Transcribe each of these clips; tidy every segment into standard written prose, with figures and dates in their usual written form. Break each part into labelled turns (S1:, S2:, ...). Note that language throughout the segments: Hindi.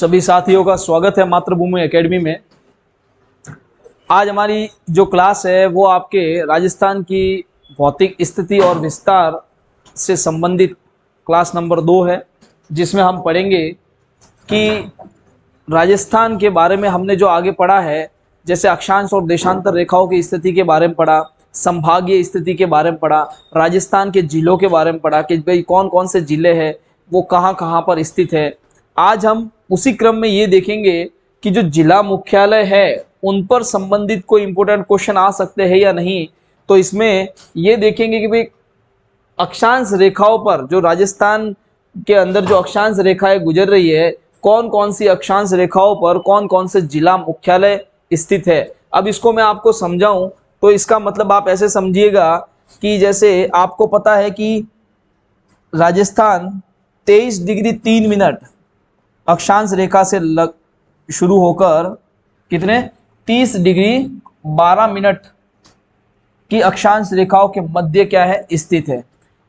S1: सभी साथियों का स्वागत है मातृभूमि एकेडमी में। आज हमारी जो क्लास है वो आपके राजस्थान की भौतिक स्थिति और विस्तार से संबंधित क्लास नंबर 2 है, जिसमें हम पढ़ेंगे कि राजस्थान के बारे में हमने जो आगे पढ़ा है, जैसे अक्षांश और देशांतर रेखाओं की स्थिति के बारे में पढ़ा, संभागीय स्थिति के बारे में पढ़ा, राजस्थान के जिलों के बारे में पढ़ा कि भाई कौन कौन से जिले हैं, वो कहाँ कहाँ पर स्थित है। आज हम उसी क्रम में ये देखेंगे कि जो जिला मुख्यालय है उन पर संबंधित कोई इंपॉर्टेंट क्वेश्चन आ सकते हैं या नहीं। तो इसमें ये देखेंगे कि भाई अक्षांश रेखाओं पर, जो राजस्थान के अंदर जो अक्षांश रेखाएं गुजर रही है, कौन कौन सी अक्षांश रेखाओं पर कौन कौन से जिला मुख्यालय स्थित है। अब इसको मैं आपको समझाऊं तो इसका मतलब आप ऐसे समझिएगा कि जैसे आपको पता है कि राजस्थान 23 डिग्री 3 मिनट अक्षांश रेखा से शुरू होकर कितने 30 डिग्री 12 मिनट की अक्षांश रेखाओं के मध्य क्या है, स्थित है।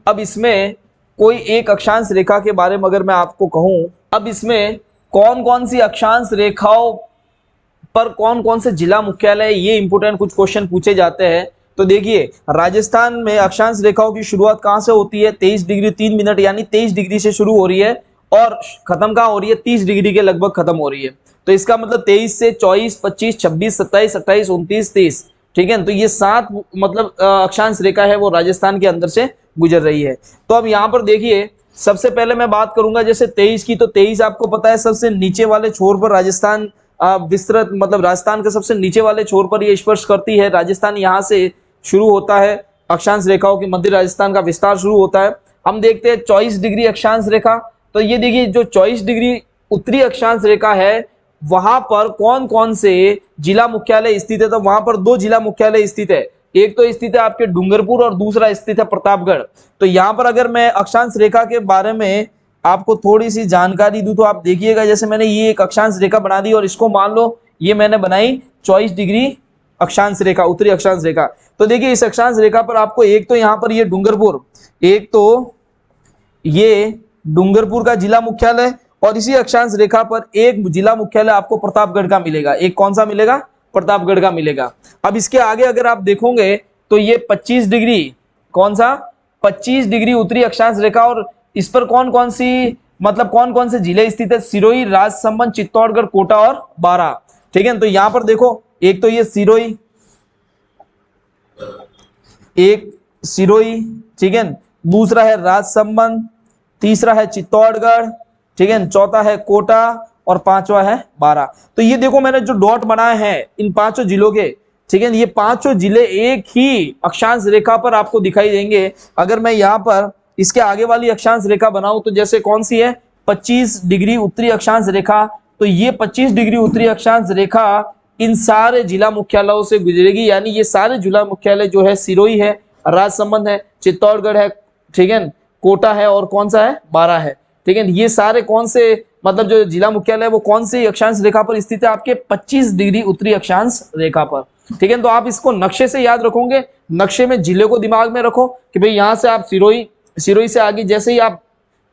S1: अब इसमें कोई एक अक्षांश रेखा के बारे में अगर मैं आपको कहूं, अब इसमें कौन कौन सी अक्षांश रेखाओं पर कौन कौन से जिला मुख्यालय, ये इंपोर्टेंट कुछ क्वेश्चन पूछे जाते हैं। तो देखिए, राजस्थान में अक्षांश रेखाओं की शुरुआत कहां से होती है, 23 डिग्री 3 मिनट यानी 23 डिग्री से शुरू हो रही है और खत्म कहां हो रही है, 30 डिग्री के लगभग खत्म हो रही है। तो इसका मतलब 23 से 24, 25, 26, 27, 28, 29, 30, ठीक है। तो ये 7 मतलब अक्षांश रेखा है वो राजस्थान के अंदर से गुजर रही है। तो अब यहाँ पर देखिए, सबसे पहले मैं बात करूंगा जैसे 23 की, तो 23 आपको पता है सबसे नीचे वाले छोर पर राजस्थान विस्तृत, मतलब राजस्थान के सबसे नीचे वाले छोर पर ये स्पर्श करती है। राजस्थान यहाँ से शुरू होता है, अक्षांश रेखाओं के मध्य राजस्थान का विस्तार शुरू होता है। हम देखते हैं 24 डिग्री अक्षांश रेखा। तो ये देखिए, जो 24 डिग्री उत्तरी अक्षांश रेखा है वहां पर कौन कौन से जिला मुख्यालय स्थित है। तो वहां पर 2 जिला मुख्यालय स्थित है, एक तो स्थित है आपके डूंगरपुर और दूसरा स्थित है प्रतापगढ़। तो यहाँ पर अगर मैं अक्षांश रेखा के बारे में आपको थोड़ी सी जानकारी दूं तो आप देखिएगा, जैसे मैंने ये एक अक्षांश रेखा बना दी और इसको मान लो ये मैंने बनाई 24 डिग्री अक्षांश रेखा, उत्तरी अक्षांश रेखा। तो देखिए, इस अक्षांश रेखा पर आपको एक तो यहाँ पर ये डूंगरपुर, एक तो ये डूंगरपुर का जिला मुख्यालय, और इसी अक्षांश रेखा पर एक जिला मुख्यालय आपको प्रतापगढ़ का मिलेगा। एक कौन सा मिलेगा, प्रतापगढ़ का मिलेगा। अब इसके आगे अगर आप देखोगे तो ये 25 डिग्री, कौन सा 25 डिग्री उत्तरी अक्षांश रेखा, और इस पर कौन कौन सी, मतलब कौन कौन से जिले स्थित है, सिरोही, राजसमंद, चित्तौड़गढ़, कोटा और बारां, ठीक है। तो यहां पर देखो, एक तो ये सिरोही, एक सिरोही, ठीक है, दूसरा है राजसमंद, तीसरा है चित्तौड़गढ़, ठीक है, चौथा है कोटा और पांचवा है बारां। तो ये देखो मैंने जो डॉट बनाए हैं इन 5 जिलों के, ठीक है, ये 5 जिले एक ही अक्षांश रेखा पर आपको दिखाई देंगे। अगर मैं यहाँ पर इसके आगे वाली अक्षांश रेखा बनाऊं तो जैसे कौन सी है, 25 डिग्री उत्तरी अक्षांश रेखा। तो ये 25 डिग्री उत्तरी अक्षांश रेखा इन सारे जिला मुख्यालयों से गुजरेगी, यानी ये सारे जिला मुख्यालय जो है सिरोही है, राजसमंद है, चित्तौड़गढ़ है, ठीक है, कोटा है और कौन सा है, बारां है, ठीक है। ये सारे कौन से, मतलब जो जिला मुख्यालय है वो कौन सी अक्षांश रेखा पर स्थित है, आपके 25 डिग्री उत्तरी अक्षांश रेखा पर, ठीक है। तो आप इसको नक्शे से याद रखोगे, नक्शे में जिले को दिमाग में रखो कि भाई यहाँ से आप सिरोही से आगे जैसे ही आप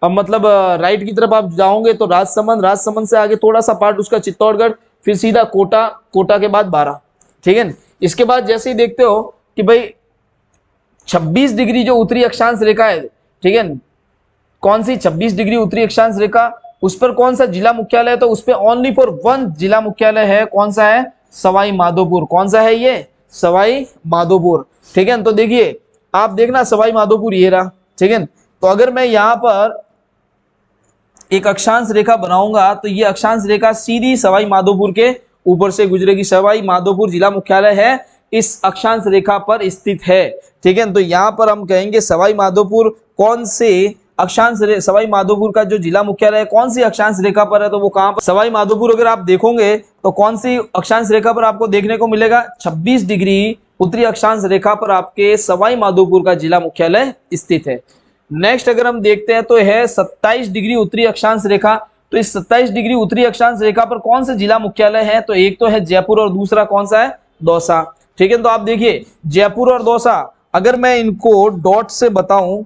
S1: मतलब राइट की तरफ आप जाओगे तो राजसमंद, राजसमंद से आगे थोड़ा सा पार्ट उसका चित्तौड़गढ़, फिर सीधा कोटा, कोटा के बाद बारां, ठीक है। इसके बाद जैसे ही देखते हो कि भाई 26 डिग्री जो उत्तरी अक्षांश रेखा है, ठीक है, कौन सी 26 डिग्री उत्तरी अक्षांश रेखा, उस पर कौन सा जिला मुख्यालय है, तो उस पर ओनली फॉर 1 जिला मुख्यालय है, कौन सा है, सवाई माधोपुर। कौन सा है ये, सवाई माधोपुर, ठीक है। तो देखिए, आप देखना सवाई माधोपुर ये रहा, ठीक है। तो अगर मैं यहाँ पर एक अक्षांश रेखा बनाऊंगा तो ये अक्षांश रेखा सीधी सवाई माधोपुर के ऊपर से गुजरेगी। सवाई माधोपुर जिला मुख्यालय है, इस अक्षांश रेखा पर स्थित है, ठीक है। तो यहाँ पर हम कहेंगे सवाई माधोपुर कौन से अक्षांश, सवाई माधोपुर का जो जिला मुख्यालय है कौन सी अक्षांश रेखा पर है, तो वो कहां पर, सवाई माधोपुर अगर आप देखोगे तो कौन सी अक्षांश रेखा पर आपको देखने को मिलेगा, 26 डिग्री उत्तरी अक्षांश रेखा पर आपके सवाई माधोपुर का जिला मुख्यालय स्थित है। नेक्स्ट अगर हम देखते हैं तो है 27 डिग्री उत्तरी अक्षांश रेखा। तो इस 27 डिग्री उत्तरी अक्षांश रेखा पर कौन से जिला मुख्यालय है, तो एक तो है जयपुर और दूसरा कौन सा है, दौसा, ठीक है। तो आप देखिए जयपुर और दौसा, अगर मैं इनको डॉट से बताऊं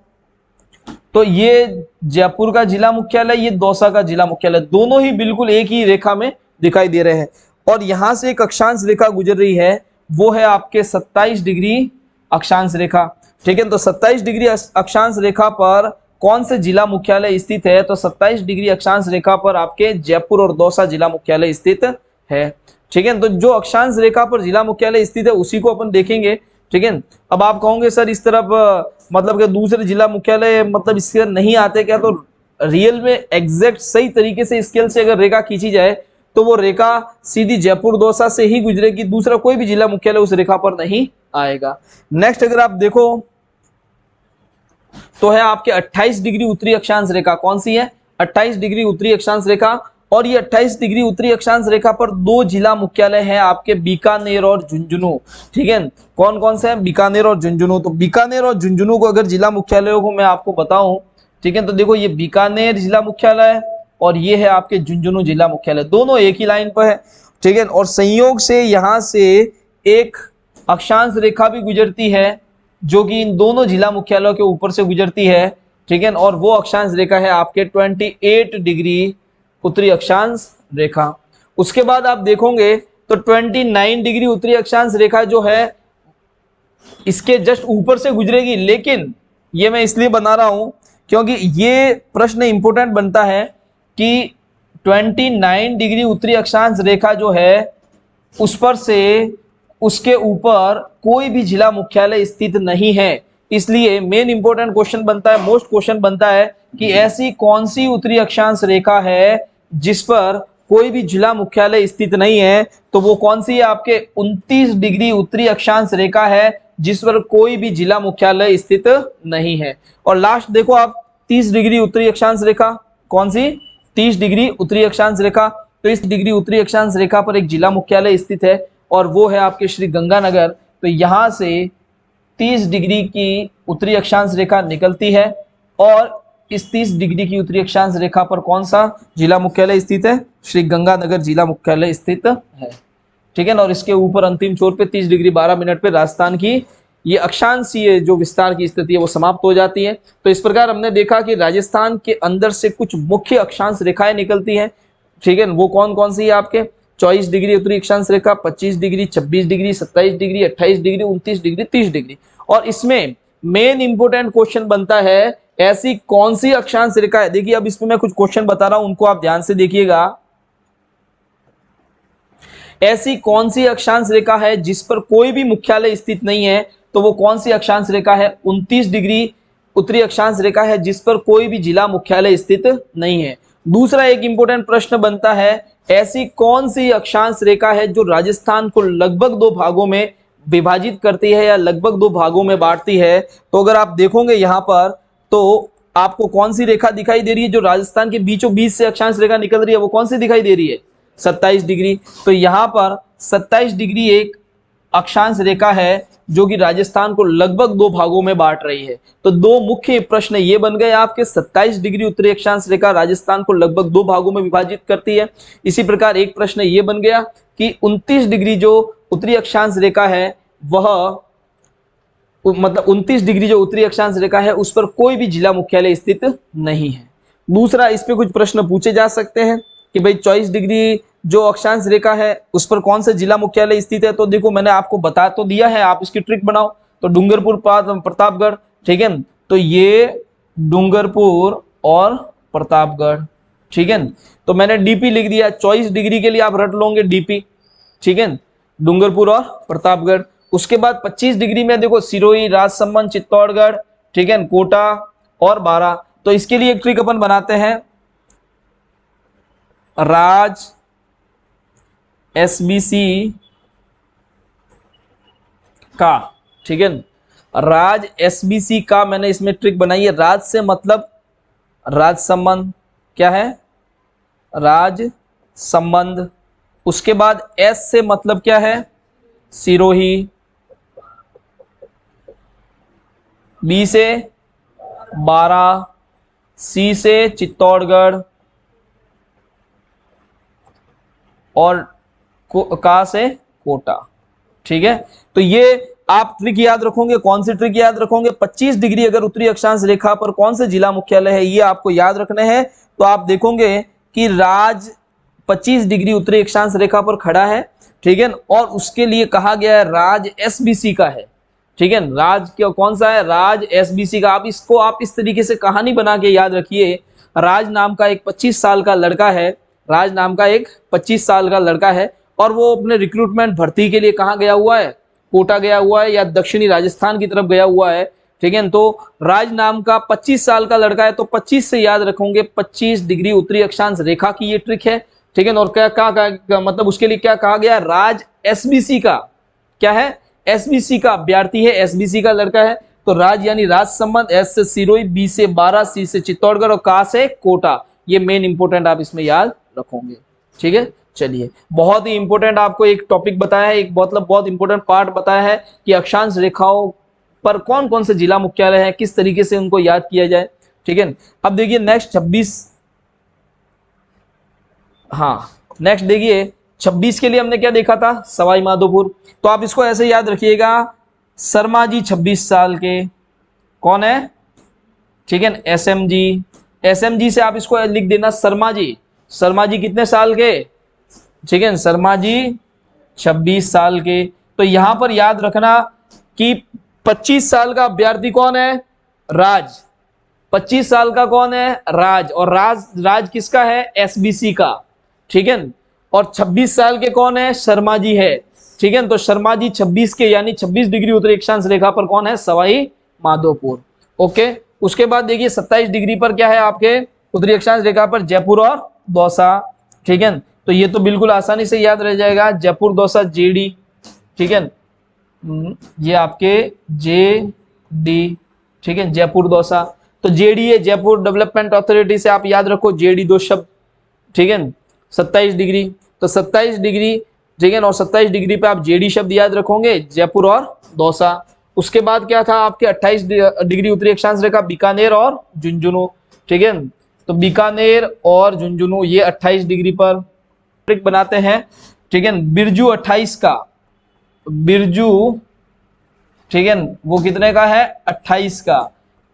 S1: तो ये जयपुर का जिला मुख्यालय, ये दौसा का जिला मुख्यालय, दोनों ही बिल्कुल एक ही रेखा में दिखाई दे रहे हैं। और यहां से एक अक्षांश रेखा गुजर रही है, वो है आपके 27 डिग्री अक्षांश रेखा। ठीक है, तो 27 डिग्री अक्षांश रेखा पर कौन से जिला मुख्यालय स्थित है? तो 27 डिग्री अक्षांश रेखा पर आपके जयपुर और दौसा जिला मुख्यालय स्थित है। ठीक है, तो जो अक्षांश रेखा पर जिला मुख्यालय स्थित है उसी को अपन देखेंगे। ठीक है, अब आप कहोगे सर इस तरफ मतलब कि दूसरे जिला मुख्यालय मतलब इसके नहीं आते क्या? तो रियल में एग्जैक्ट सही तरीके से स्केल से अगर रेखा खींची जाए तो वो रेखा सीधी जयपुर दौसा से ही गुजरेगी, दूसरा कोई भी जिला मुख्यालय उस रेखा पर नहीं आएगा। नेक्स्ट अगर आप देखो तो है आपके 28 डिग्री उत्तरी अक्षांश रेखा। कौन सी है? 28 डिग्री उत्तरी अक्षांश रेखा। और ये 28 डिग्री उत्तरी अक्षांश रेखा पर दो जिला मुख्यालय हैं आपके, बीकानेर और झुंझुनू। ठीक है, कौन कौन से हैं? बीकानेर और झुंझुनू। तो बीकानेर और झुंझुनू को अगर जिला मुख्यालयों को मैं आपको बताऊं, ठीक है, तो देखो ये बीकानेर जिला मुख्यालय और ये है आपके झुंझुनू जिला मुख्यालय, दोनों एक ही लाइन पर है। ठीक है, और संयोग से यहां से एक अक्षांश रेखा भी गुजरती है जो कि इन दोनों जिला मुख्यालयों के ऊपर से गुजरती है। ठीक है, और वो अक्षांश रेखा है आपके 28 डिग्री उत्तरी अक्षांश रेखा। उसके बाद आप देखोगे तो 29 डिग्री उत्तरी अक्षांश रेखा जो है इसके जस्ट ऊपर से गुजरेगी, लेकिन ये मैं इसलिए बना रहा हूं क्योंकि ये प्रश्न इंपॉर्टेंट बनता है कि 29 डिग्री उत्तरी अक्षांश रेखा जो है उस पर से उसके ऊपर कोई भी जिला मुख्यालय स्थित नहीं है। इसलिए मेन इंपॉर्टेंट क्वेश्चन बनता है, मोस्ट क्वेश्चन बनता है कि ऐसी कौन सी उत्तरी अक्षांश रेखा है जिस पर कोई भी जिला मुख्यालय स्थित नहीं है? तो वो कौन सी है? आपके 29 डिग्री उत्तरी अक्षांश रेखा है जिस पर कोई भी जिला मुख्यालय स्थित नहीं है। और लास्ट देखो आप 30 डिग्री उत्तरी अक्षांश रेखा। कौन सी? 30 डिग्री उत्तरी अक्षांश रेखा। तो इस डिग्री उत्तरी अक्षांश रेखा पर एक जिला मुख्यालय स्थित है और वो है आपके श्री गंगानगर। तो यहां से 30 डिग्री की उत्तरी अक्षांश रेखा निकलती है और इस 30 डिग्री की उत्तरी अक्षांश रेखा पर कौन सा जिला मुख्यालय स्थित है? श्री गंगानगर जिला मुख्यालय स्थित है। ठीक है ना, और इसके ऊपर अंतिम छोर पे 30 डिग्री 12 मिनट पे राजस्थान की ये अक्षांशीय जो विस्तार की स्थिति है वो समाप्त हो जाती है। तो इस प्रकार हमने देखा कि राजस्थान के अंदर से कुछ मुख्य अक्षांश रेखाएं निकलती हैं। ठीक है, वो कौन कौन सी है आपके? 24 डिग्री उत्तरी अक्षांश रेखा, 25 degree, 26 degree, 27 degree, 28 degree, 29 degree, 30 degree. और इसमें मेन इंपोर्टेंट क्वेश्चन बनता है ऐसी कौन सी अक्षांश रेखा है? देखिए अब इसमें मैं कुछ क्वेश्चन बता रहा हूं, उनको आप ध्यान से देखिएगा। ऐसी कौन सी अक्षांश रेखा है जिस पर कोई भी मुख्यालय स्थित नहीं है? तो वो कौन सी अक्षांश रेखा है? 29 डिग्री उत्तरी अक्षांश रेखा है जिस पर कोई भी जिला मुख्यालय स्थित नहीं है। दूसरा एक इंपोर्टेंट प्रश्न बनता है ऐसी कौन सी अक्षांश रेखा है जो राजस्थान को लगभग दो भागों में विभाजित करती है या लगभग दो भागों में बांटती है? तो अगर आप देखोगे यहां पर तो आपको कौन सी रेखा दिखाई दे रही है जो राजस्थान के बीचों बीच से अक्षांश रेखा निकल रही है? वो कौन सी दिखाई दे रही है? 27 डिग्री। तो यहां पर 27 डिग्री एक अक्षांश रेखा है जो कि राजस्थान को लगभग दो भागों में बांट रही है। तो दो मुख्य प्रश्न ये बन गए आपके, 27 डिग्री उत्तरी अक्षांश रेखा राजस्थान को लगभग दो भागों में विभाजित करती है। इसी प्रकार एक प्रश्न ये बन गया कि 29 डिग्री जो उत्तरी अक्षांश रेखा है वह मतलब 29 डिग्री जो उत्तरी अक्षांश रेखा है उस पर कोई भी जिला मुख्यालय स्थित नहीं है। दूसरा इस पे कुछ प्रश्न पूछे जा सकते हैं कि भाई 24 डिग्री जो अक्षांश रेखा है उस पर कौन सा जिला मुख्यालय स्थित है? तो देखो मैंने आपको बता तो दिया है, आप इसकी ट्रिक बनाओ। तो डूंगरपुर प्रतापगढ़। ठीक है, तो ये डूंगरपुर और प्रतापगढ़। ठीक है, तो मैंने डीपी लिख दिया। 24 डिग्री के लिए आप रट लोगे डीपी। ठीक है, डूंगरपुर और प्रतापगढ़। उसके बाद 25 डिग्री में देखो सिरोही, राजसमंद, चित्तौड़गढ़, ठीक है, कोटा और बारा। तो इसके लिए एक ट्रिक अपन बनाते हैं, राज एसबीसी का। ठीक है, राज एसबीसी का मैंने इसमें ट्रिक बनाई है। राज से मतलब राजसमंद, क्या है? राज संबंध। उसके बाद एस से मतलब क्या है? सिरोही। बी से बारा, सी से चित्तौड़गढ़ और का से कोटा। ठीक है, तो ये आप ट्रिक याद रखोगे, कौन सी ट्रिक याद रखोगे, 25 डिग्री अगर उत्तरी अक्षांश रेखा पर कौन से जिला मुख्यालय है ये आपको याद रखने हैं। तो आप देखोगे कि राज 25 डिग्री उत्तरी अक्षांश रेखा पर खड़ा है, ठीक है, और उसके लिए कहा गया है राज एसबीसी का है, ठीक है, राज क्या कौन सा है, राज एसबीसी का। आप इसको आप इस तरीके से कहानी बना के याद रखिए। राज नाम का एक 25 साल का लड़का है, राज नाम का एक 25 साल का लड़का है, और वो अपने रिक्रूटमेंट भर्ती के लिए कहाँ गया हुआ है, कोटा गया हुआ है या दक्षिणी राजस्थान की तरफ गया हुआ है, ठीक है। तो राज नाम का 25 साल का लड़का है, तो 25 से याद रखोगे 25 डिग्री उत्तरी अक्षांश रेखा की ये ट्रिक है, ठीक है। और क्या मतलब उसके लिए क्या कहा गया, राज एसबीसी का क्या है, एसबीसी का अभ्यर्थी है, एसबीसी का लड़का है। तो राज यानी राज संबंध, एस से सिरोही, बी से बारा, सी से चित्तौड़गढ़ और का से कोटा। ये मेन इंपोर्टेंट आप इसमें याद रखोगे, ठीक है। चलिए, बहुत ही इंपोर्टेंट आपको एक टॉपिक बताया है, एक मतलब बहुत इंपोर्टेंट पार्ट बताया है कि अक्षांश रेखाओं पर कौन कौन से जिला मुख्यालय है, किस तरीके से उनको याद किया जाए, ठीक है। अब देखिए नेक्स्ट 26, हाँ नेक्स्ट देखिए 26 के लिए हमने क्या देखा था, सवाई माधोपुर। तो आप इसको ऐसे याद रखिएगा, शर्मा जी 26 साल के, कौन है, ठीक है, एसएमजी, एसएमजी से आप इसको लिख देना शर्मा जी, शर्मा जी कितने साल के, ठीक है, शर्मा जी 26 साल के। तो यहां पर याद रखना कि 25 साल का अभ्यर्थी कौन है, राज, 25 साल का कौन है, राज, और राज किसका है, एसबीसी का, ठीक है। और 26 साल के कौन है, शर्मा जी है, ठीक है। तो शर्मा जी 26 के यानी 26 डिग्री उत्तरी अक्षांश रेखा पर कौन है, सवाई माधोपुर, ओके। उसके बाद देखिए 27 डिग्री पर क्या है आपके उत्तरी अक्षांश रेखा पर, जयपुर और दौसा, ठीक है। तो ये तो बिल्कुल आसानी से याद रह जाएगा, जयपुर दौसा जेडी, ठीक है, ये आपके जे डी, ठीक है, जयपुर दौसा। तो जेडी है जयपुर डेवलपमेंट अथॉरिटी से आप याद रखो जेडी दो शब्द, ठीक है। 27 डिग्री, तो 27 डिग्री, ठीक है, और 27 डिग्री पे आप जेडी शब्द याद रखोगे, जयपुर और दौसा। उसके बाद क्या था आपके 28 डिग्री उत्तरी अक्षांश रेखा, बीकानेर और झुंझुनू, ठीक है। तो बीकानेर और झुंझुनू ये 28 डिग्री पर ट्रिक बनाते हैं, ठीक है। बिरजू 28 का, बिरजू, ठीक है, वो कितने का है, 28 का।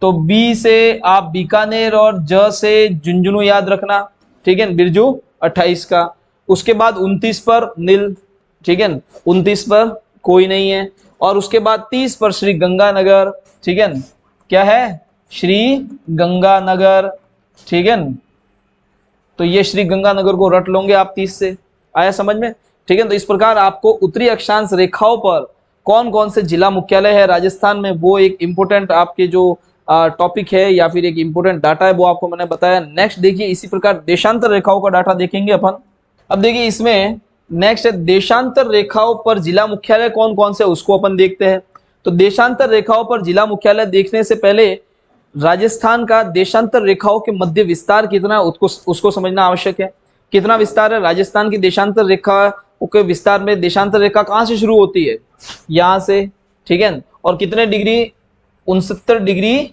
S1: तो बी से आप बीकानेर और ज से झुंझुनू याद रखना, ठीक है, बिरजू 28 का। उसके बाद 29 पर नील, ठीक है, 29 पर कोई नहीं है। और उसके बाद 30 पर श्री गंगानगर, ठीक है, क्या है, श्री गंगानगर, ठीक है। तो ये श्री गंगानगर को रट लोगे आप 30 से, आया समझ में, ठीक है। तो इस प्रकार आपको उत्तरी अक्षांश रेखाओं पर कौन कौन से जिला मुख्यालय है राजस्थान में, वो एक इंपोर्टेंट आपके जो टॉपिक है या फिर एक इंपोर्टेंट डाटा है वो आपको मैंने बताया। नेक्स्ट देखिए इसी प्रकार देशांतर रेखाओं का डाटा देखेंगे अपन। अब देखिए इसमें नेक्स्ट है देशांतर रेखाओं पर जिला मुख्यालय कौन कौन से, उसको अपन देखते हैं। तो देशांतर रेखाओं पर जिला मुख्यालय देखने से पहले राजस्थान का देशांतर रेखाओं के मध्य विस्तार कितना है उसको समझना आवश्यक है। कितना विस्तार है राजस्थान की देशांतर रेखा के विस्तार में, देशांतर रेखा कहाँ से शुरू होती है, यहाँ से, ठीक है। और कितने डिग्री, 69 डिग्री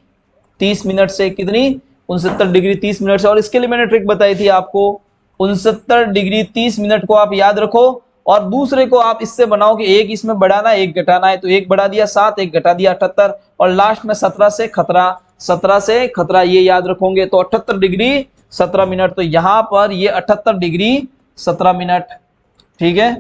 S1: 30 मिनट से, कितनी, 69 डिग्री 30 मिनट से। और इसके लिए मैंने ट्रिक बताई थी आपको, 69 डिग्री 30 मिनट को आप याद रखो और दूसरे को आप इससे बनाओ कि एक इसमें बढ़ाना एक घटाना है। तो एक बढ़ा दिया 7, एक घटा दिया 78 और लास्ट में 17 से खतरा, 17 से खतरा, ये याद रखोगे। तो 78 डिग्री 17 मिनट, तो यहां पर ये 78 डिग्री 17 मिनट, ठीक है।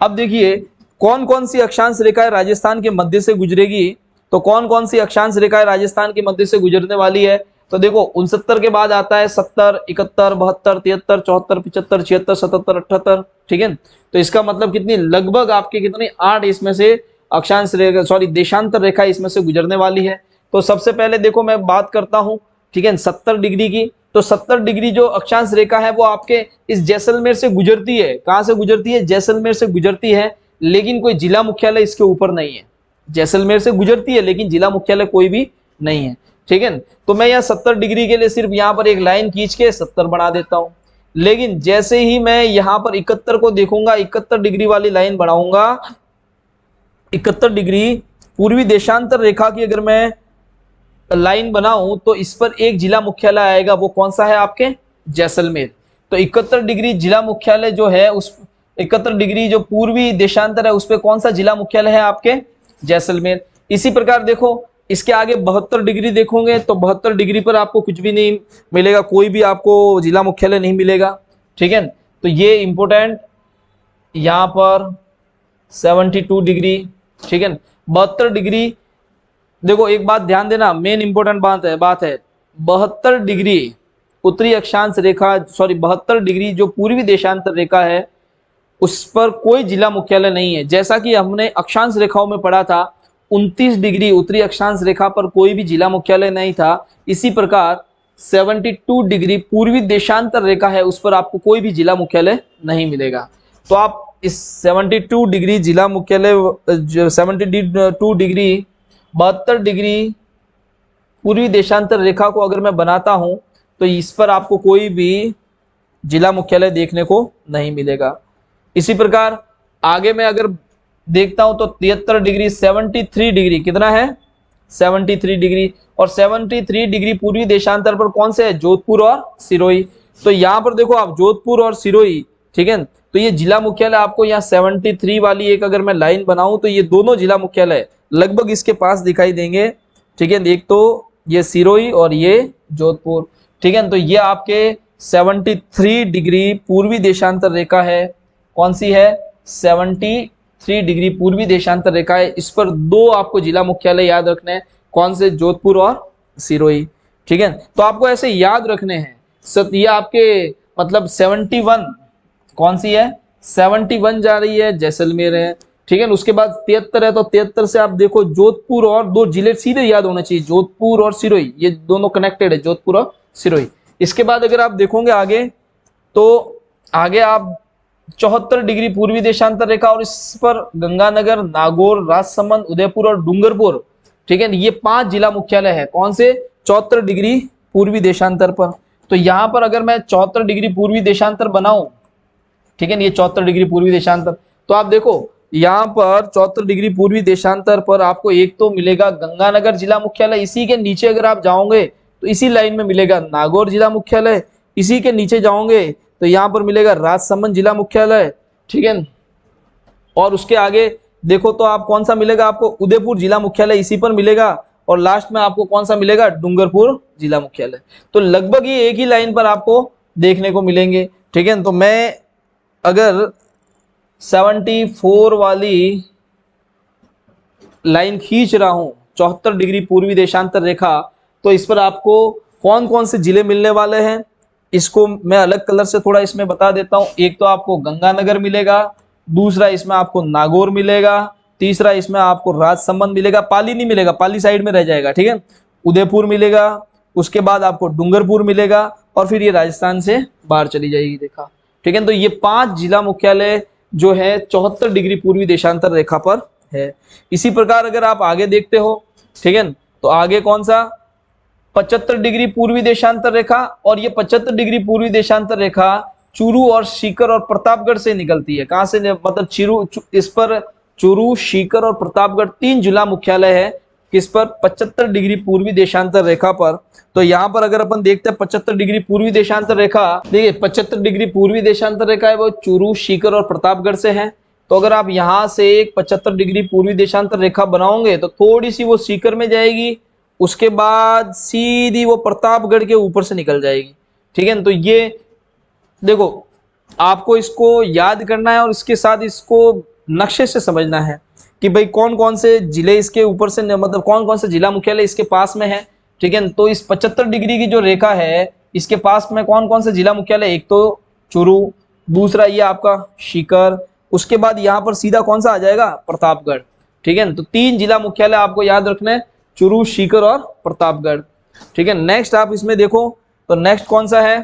S1: अब देखिए कौन कौन सी अक्षांश रेखाएं राजस्थान के मध्य से गुजरेगी, तो कौन कौन सी अक्षांश रेखाएं राजस्थान के मध्य से गुजरने वाली है। तो देखो 69 के बाद आता है 70, 71, 72, 73, 74, 75, 76, 77, 78, ठीक है। तो इसका मतलब कितनी, लगभग आपके कितनी 8 इसमें से अक्षांश रेखा, सॉरी देशांतर रेखा इसमें से गुजरने वाली है। तो सबसे पहले देखो मैं बात करता हूं, ठीक है, 70 डिग्री की। तो 70 डिग्री जो अक्षांश रेखा है वो आपके इस जैसलमेर से गुजरती है। कहां से गुजरती है, जैसलमेर से गुजरती है, लेकिन कोई जिला मुख्यालय इसके ऊपर नहीं है। जैसलमेर से गुजरती है लेकिन जिला मुख्यालय कोई भी नहीं है, ठीक है। तो मैं यहाँ 70 डिग्री के लिए सिर्फ यहाँ पर एक लाइन खींच के 70 बना देता हूं। लेकिन जैसे ही मैं यहाँ पर 71 को देखूंगा, 71 डिग्री वाली लाइन बढ़ाऊंगा, 71 डिग्री पूर्वी देशांतर रेखा की अगर मैं लाइन बनाऊं तो इस पर एक जिला मुख्यालय आएगा, वो कौन सा है आपके, जैसलमेर। तो 71 डिग्री जिला मुख्यालय जो है, उस 71 डिग्री जो पूर्वी देशांतर है उस पर कौन सा जिला मुख्यालय है आपके, जैसलमेर। इसी प्रकार देखो इसके आगे 72 डिग्री देखोगे तो 72 डिग्री पर आपको कुछ भी नहीं मिलेगा, कोई भी आपको जिला मुख्यालय नहीं मिलेगा, ठीक है। तो ये इंपोर्टेंट यहां पर 72 डिग्री, ठीक है। 72 डिग्री देखो एक बात ध्यान देना, मेन इंपोर्टेंट बात है 72 डिग्री उत्तरी अक्षांश रेखा, सॉरी 72 डिग्री जो पूर्वी देशांतर रेखा है उस पर कोई जिला मुख्यालय नहीं है। जैसा कि हमने अक्षांश रेखाओं में पढ़ा था 29 डिग्री उत्तरी अक्षांश रेखा पर कोई भी जिला मुख्यालय नहीं था, इसी प्रकार 72 डिग्री पूर्वी देशांतर रेखा है उस पर आपको कोई भी जिला मुख्यालय नहीं मिलेगा। तो आप इस 72 डिग्री जिला मुख्यालय 72 डिग्री 72 डिग्री पूर्वी देशांतर रेखा को अगर मैं बनाता हूं तो इस पर आपको कोई भी जिला मुख्यालय देखने को नहीं मिलेगा। इसी प्रकार आगे मैं अगर देखता हूं तो 73 डिग्री 73 डिग्री कितना है 73 डिग्री, और 73 डिग्री पूर्वी देशांतर पर कौन से है, जोधपुर और सिरोही। तो यहां पर देखो आप जोधपुर और सिरोही, ठीक है। तो ये जिला मुख्यालय आपको यहाँ 73 वाली एक अगर मैं लाइन बनाऊं तो ये दोनों जिला मुख्यालय लगभग इसके पास दिखाई देंगे, ठीक है। एक तो ये सिरोही और ये जोधपुर, ठीक है। तो ये आपके 73 डिग्री पूर्वी देशांतर रेखा है, कौन सी है 73 डिग्री पूर्वी देशांतर रेखा है। इस पर दो आपको जिला मुख्यालय याद रखने हैं, कौन से, जोधपुर और सिरोही, ठीक है। तो आपको ऐसे याद रखने हैं। ये आपके मतलब 71 कौन सी है 71 जा रही है जैसलमेर है, ठीक है। उसके बाद 73 है तो 73 से आप देखो जोधपुर और दो जिले सीधे याद होना चाहिए, जोधपुर और सिरोही, ये दोनों कनेक्टेड है, जोधपुर और सिरोही। इसके बाद अगर आप देखोगे आगे तो आगे आप 74 डिग्री पूर्वी देशांतर रेखा और इस पर गंगानगर, नागौर, राजसमंद, उदयपुर और डूंगरपुर, ठीक है। ये 5 जिला मुख्यालय है, कौन से 74 डिग्री पूर्वी देशांतर पर। तो यहां पर अगर मैं 74 डिग्री पूर्वी देशांतर बनाऊं, ठीक है, ये 74 डिग्री पूर्वी देशांतर, तो आप देखो यहां पर 74 डिग्री पूर्वी देशांतर पर आपको एक तो मिलेगा गंगानगर जिला मुख्यालय, इसी के नीचे अगर आप जाओगे तो इसी लाइन में मिलेगा नागौर जिला मुख्यालय, इसी के नीचे जाओगे तो यहां पर मिलेगा राजसमंद जिला मुख्यालय, ठीक है। और उसके आगे देखो तो आप कौन सा मिलेगा आपको, उदयपुर जिला मुख्यालय इसी पर मिलेगा, और लास्ट में आपको कौन सा मिलेगा, डूंगरपुर जिला मुख्यालय। तो लगभग ये एक ही लाइन पर आपको देखने को मिलेंगे, ठीक है। तो मैं अगर 74 वाली लाइन खींच रहा हूं 74 डिग्री पूर्वी देशांतर रेखा, तो इस पर आपको कौन कौन से जिले मिलने वाले हैं, इसको मैं अलग कलर से थोड़ा इसमें बता देता हूं। एक तो आपको गंगानगर मिलेगा, दूसरा इसमें आपको नागौर मिलेगा, तीसरा इसमें आपको राजसमंद मिलेगा, पाली नहीं मिलेगा, पाली साइड में रह जाएगा, ठीक है। उदयपुर मिलेगा, उसके बाद आपको डूंगरपुर मिलेगा, और फिर ये राजस्थान से बाहर चली जाएगी देखा, ठीक है। तो ये 5 जिला मुख्यालय जो है 74 डिग्री पूर्वी देशांतर रेखा पर है। इसी प्रकार अगर आप आगे देखते हो, ठीक है, तो आगे कौन सा 75 डिग्री पूर्वी देशांतर रेखा, और ये 75 डिग्री पूर्वी देशांतर रेखा चूरू और सीकर और प्रतापगढ़ से निकलती है। कहां से, मतलब इस पर चूरू, सीकर और प्रतापगढ़ 3 जिला मुख्यालय है किस पर, 75 डिग्री पूर्वी देशांतर रेखा पर। तो यहाँ पर अगर अपन देखते हैं 75 डिग्री पूर्वी देशांतर रेखा, देखिए 75 डिग्री पूर्वी देशांतर रेखा है वो चूरू, सीकर और प्रतापगढ़ से है। तो अगर आप यहाँ से एक 75 डिग्री पूर्वी देशांतर रेखा बनाओगे तो थोड़ी सी वो सीकर में जाएगी, उसके बाद सीधी वो प्रतापगढ़ के ऊपर से निकल जाएगी, ठीक है। तो ये देखो आपको इसको याद करना है और इसके साथ इसको नक्शे से समझना है कि भाई कौन कौन से जिले इसके ऊपर से, मतलब कौन कौन से जिला मुख्यालय इसके पास में है, ठीक है। तो इस 75 डिग्री की जो रेखा है इसके पास में कौन कौन से जिला मुख्यालय, एक तो चूरू, दूसरा ये आपका सीकर, उसके बाद यहाँ पर सीधा कौन सा आ जाएगा, प्रतापगढ़, ठीक है। तो 3 जिला मुख्यालय आपको याद रखना है, चूरू, सीकर और प्रतापगढ़, ठीक है। नेक्स्ट आप इसमें देखो तो नेक्स्ट कौन सा है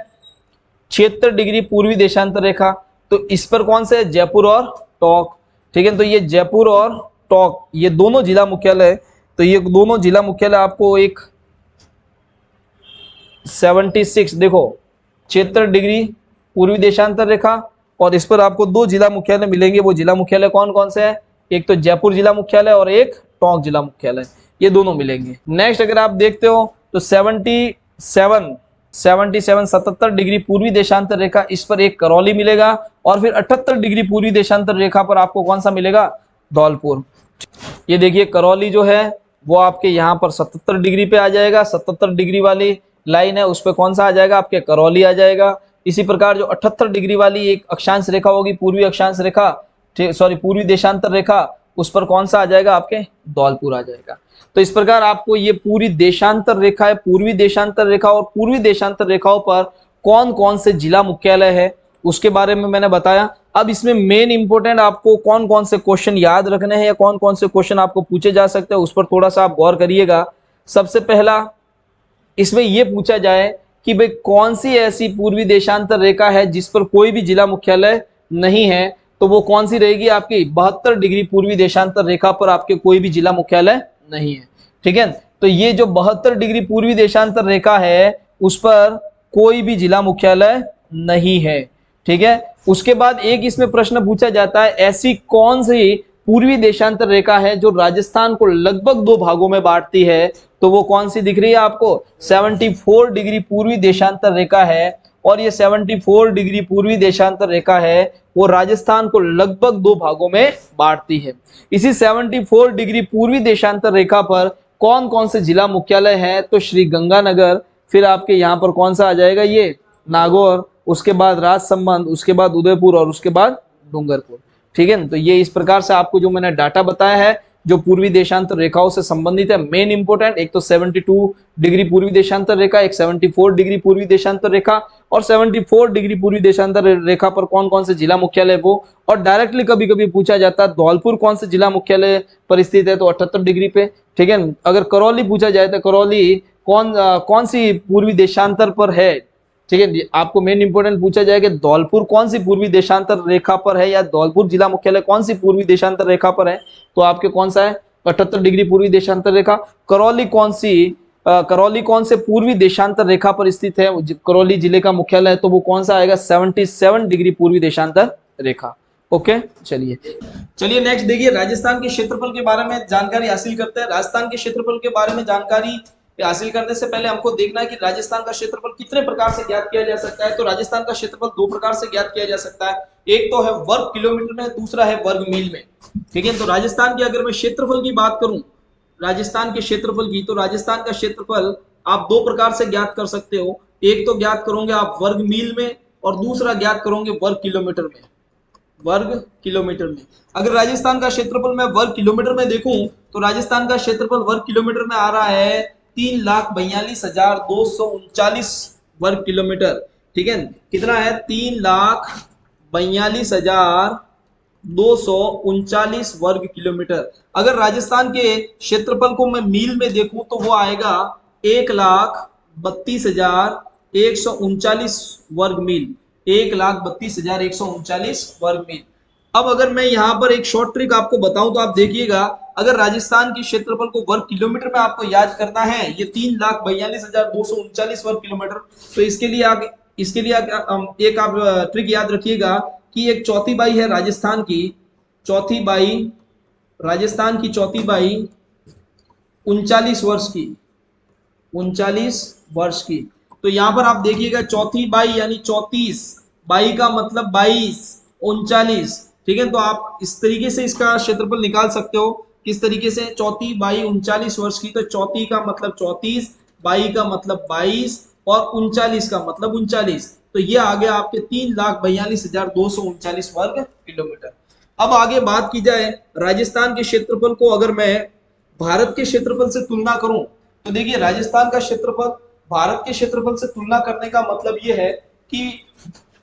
S1: 76 डिग्री पूर्वी देशांतर रेखा, तो इस पर कौन से, जयपुर और टोंक, ठीक है। तो ये जयपुर और टोंक ये दोनों जिला मुख्यालय, तो ये दोनों जिला मुख्यालय आपको एक 76 देखो 76 डिग्री पूर्वी देशांतर रेखा, और इस पर आपको 2 जिला मुख्यालय मिलेंगे। वो जिला मुख्यालय कौन कौन से हैं, एक तो जयपुर जिला मुख्यालय और एक टोंक जिला मुख्यालय, ये दोनों मिलेंगे। नेक्स्ट अगर आप देखते हो तो 77 डिग्री पूर्वी देशांतर रेखा, इस पर एक करौली मिलेगा, और फिर 78 डिग्री पूर्वी देशांतर रेखा पर आपको कौन सा मिलेगा, धौलपुर। ये देखिए करौली जो है वो आपके यहाँ पर 77 डिग्री पे आ जाएगा, 77 डिग्री वाली लाइन है उस पर कौन सा आ जाएगा, आपके करौली आ जाएगा। इसी प्रकार जो 78 डिग्री वाली एक अक्षांश रेखा होगी, पूर्वी अक्षांश रेखा, सॉरी पूर्वी देशांतर रेखा, उस पर कौन सा आ जाएगा, आपके धौलपुर आ जाएगा। तो इस प्रकार आपको ये पूरी देशांतर रेखा है, पूर्वी देशांतर रेखा और पूर्वी देशांतर रेखाओं पर कौन कौन से जिला मुख्यालय है उसके बारे में मैंने बताया। अब इसमें मेन इंपोर्टेंट आपको कौन कौन से क्वेश्चन याद रखने हैं या कौन कौन से क्वेश्चन आपको पूछे जा सकते हैं उस पर थोड़ा सा आप गौर करिएगा। सबसे पहला इसमें यह पूछा जाए कि भाई कौन सी ऐसी पूर्वी देशांतर रेखा है जिस पर कोई भी जिला मुख्यालय नहीं है, तो वो कौन सी रहेगी, आपकी 72 डिग्री पूर्वी देशांतर रेखा पर आपके कोई भी जिला मुख्यालय नहीं है। ठीक है, तो ये जो 72 डिग्री पूर्वी देशांतर रेखा है उस पर कोई भी जिला मुख्यालय नहीं है। ठीक है, उसके बाद एक इसमें प्रश्न पूछा जाता है, ऐसी कौन सी पूर्वी देशांतर रेखा है जो राजस्थान को लगभग 2 भागों में बांटती है, तो वो कौन सी दिख रही है आपको, 74 डिग्री पूर्वी देशांतर रेखा है। और ये 74 डिग्री पूर्वी देशांतर रेखा है वो राजस्थान को लगभग 2 भागों में बांटती है। इसी 74 डिग्री पूर्वी देशांतर रेखा पर कौन कौन से जिला मुख्यालय है, तो श्री गंगानगर, फिर आपके यहाँ पर कौन सा आ जाएगा, ये नागौर, उसके बाद राजसमंद, उसके बाद उदयपुर और उसके बाद डूंगरपुर। ठीक है, तो ये इस प्रकार से आपको जो मैंने डाटा बताया है जो पूर्वी देशांतर रेखाओं से संबंधित है, मेन इंपोर्टेंट, एक तो 72 डिग्री पूर्वी देशांतर रेखा, एक 74 डिग्री पूर्वी देशांतर रेखा, और 74 डिग्री पूर्वी देशांतर रेखा पर कौन कौन से जिला मुख्यालय वो, और डायरेक्टली कभी कभी पूछा जाता है धौलपुर कौन से जिला मुख्यालय पर स्थित है, तो 78 डिग्री पे। ठीक है, अगर करौली पूछा जाए तो करौली कौन सी पूर्वी देशांतर पर है। ठीक है, आपको मेन इंपोर्टेंट पूछा जाएगा धौलपुर कौन सी पूर्वी देशांतर रेखा पर है या धौलपुर जिला मुख्यालय कौन सी पूर्वी देशांतर रेखा पर है, तो आपके कौन सा है, 78 डिग्री पूर्वी देशांतर रेखा। करौली कौन से पूर्वी देशांतर रेखा पर स्थित है, करौली जिले का मुख्यालय है, तो वो कौन सा आएगा, 77 डिग्री पूर्वी देशांतर रेखा। ओके, चलिए नेक्स्ट देखिए, राजस्थान के क्षेत्रफल के बारे में जानकारी हासिल करते हैं। राजस्थान के क्षेत्रफल के बारे में जानकारी हासिल करने से पहले हमको देखना है कि राजस्थान का क्षेत्रफल कितने प्रकार से ज्ञात किया जा सकता है। तो राजस्थान का क्षेत्रफल 2 प्रकार से ज्ञात किया जा सकता है, एक तो है वर्ग किलोमीटर में, दूसरा है वर्ग मील में। ठीक है, तो राजस्थान की अगर मैं क्षेत्रफल की बात करूं, राजस्थान के क्षेत्रफल की, तो राजस्थान का क्षेत्रफल आप 2 प्रकार से ज्ञात कर सकते हो, एक तो ज्ञात करोगे आप वर्ग मील में और दूसरा ज्ञात करोगे वर्ग किलोमीटर में। वर्ग किलोमीटर में अगर राजस्थान का क्षेत्रफल मैं वर्ग किलोमीटर में देखूं तो राजस्थान का क्षेत्रफल वर्ग किलोमीटर में आ रहा है 3,42,239 वर्ग किलोमीटर। ठीक है, कितना है, 3,42,239 वर्ग किलोमीटर। अगर राजस्थान के क्षेत्रफल को मैं मील में देखूं तो वो आएगा 1,32,139 वर्ग मील, 1,32,139 वर्ग मील। अब अगर मैं यहाँ पर एक शॉर्ट ट्रिक आपको बताऊं तो आप देखिएगा, अगर राजस्थान की क्षेत्रफल को वर्ग किलोमीटर में आपको याद करना है, ये 3,42,239 वर्ग किलोमीटर, तो इसके लिए एक आप ट्रिक याद रखिएगा कि एक चौथी बाई है राजस्थान की चौथी बाई 39 वर्ष की, 39 वर्ष की। तो यहाँ पर आप देखिएगा चौथी बाई यानी 34, बाई का मतलब 22, 39। ठीक है, तो आप इस तरीके से इसका क्षेत्रफल निकाल सकते हो, किस तरीके से, चौथी बाई 39 वर्ष की, तो चौथी का मतलब 34, बाई का मतलब 22 और 39 का मतलब 39, तो ये आ गया आपके 3,42,239 वर्ग किलोमीटर। अब आगे बात की जाए राजस्थान के क्षेत्रफल को अगर मैं भारत के क्षेत्रफल से तुलना करूं तो देखिए राजस्थान का क्षेत्रफल भारत के क्षेत्रफल से तुलना करने का मतलब ये है कि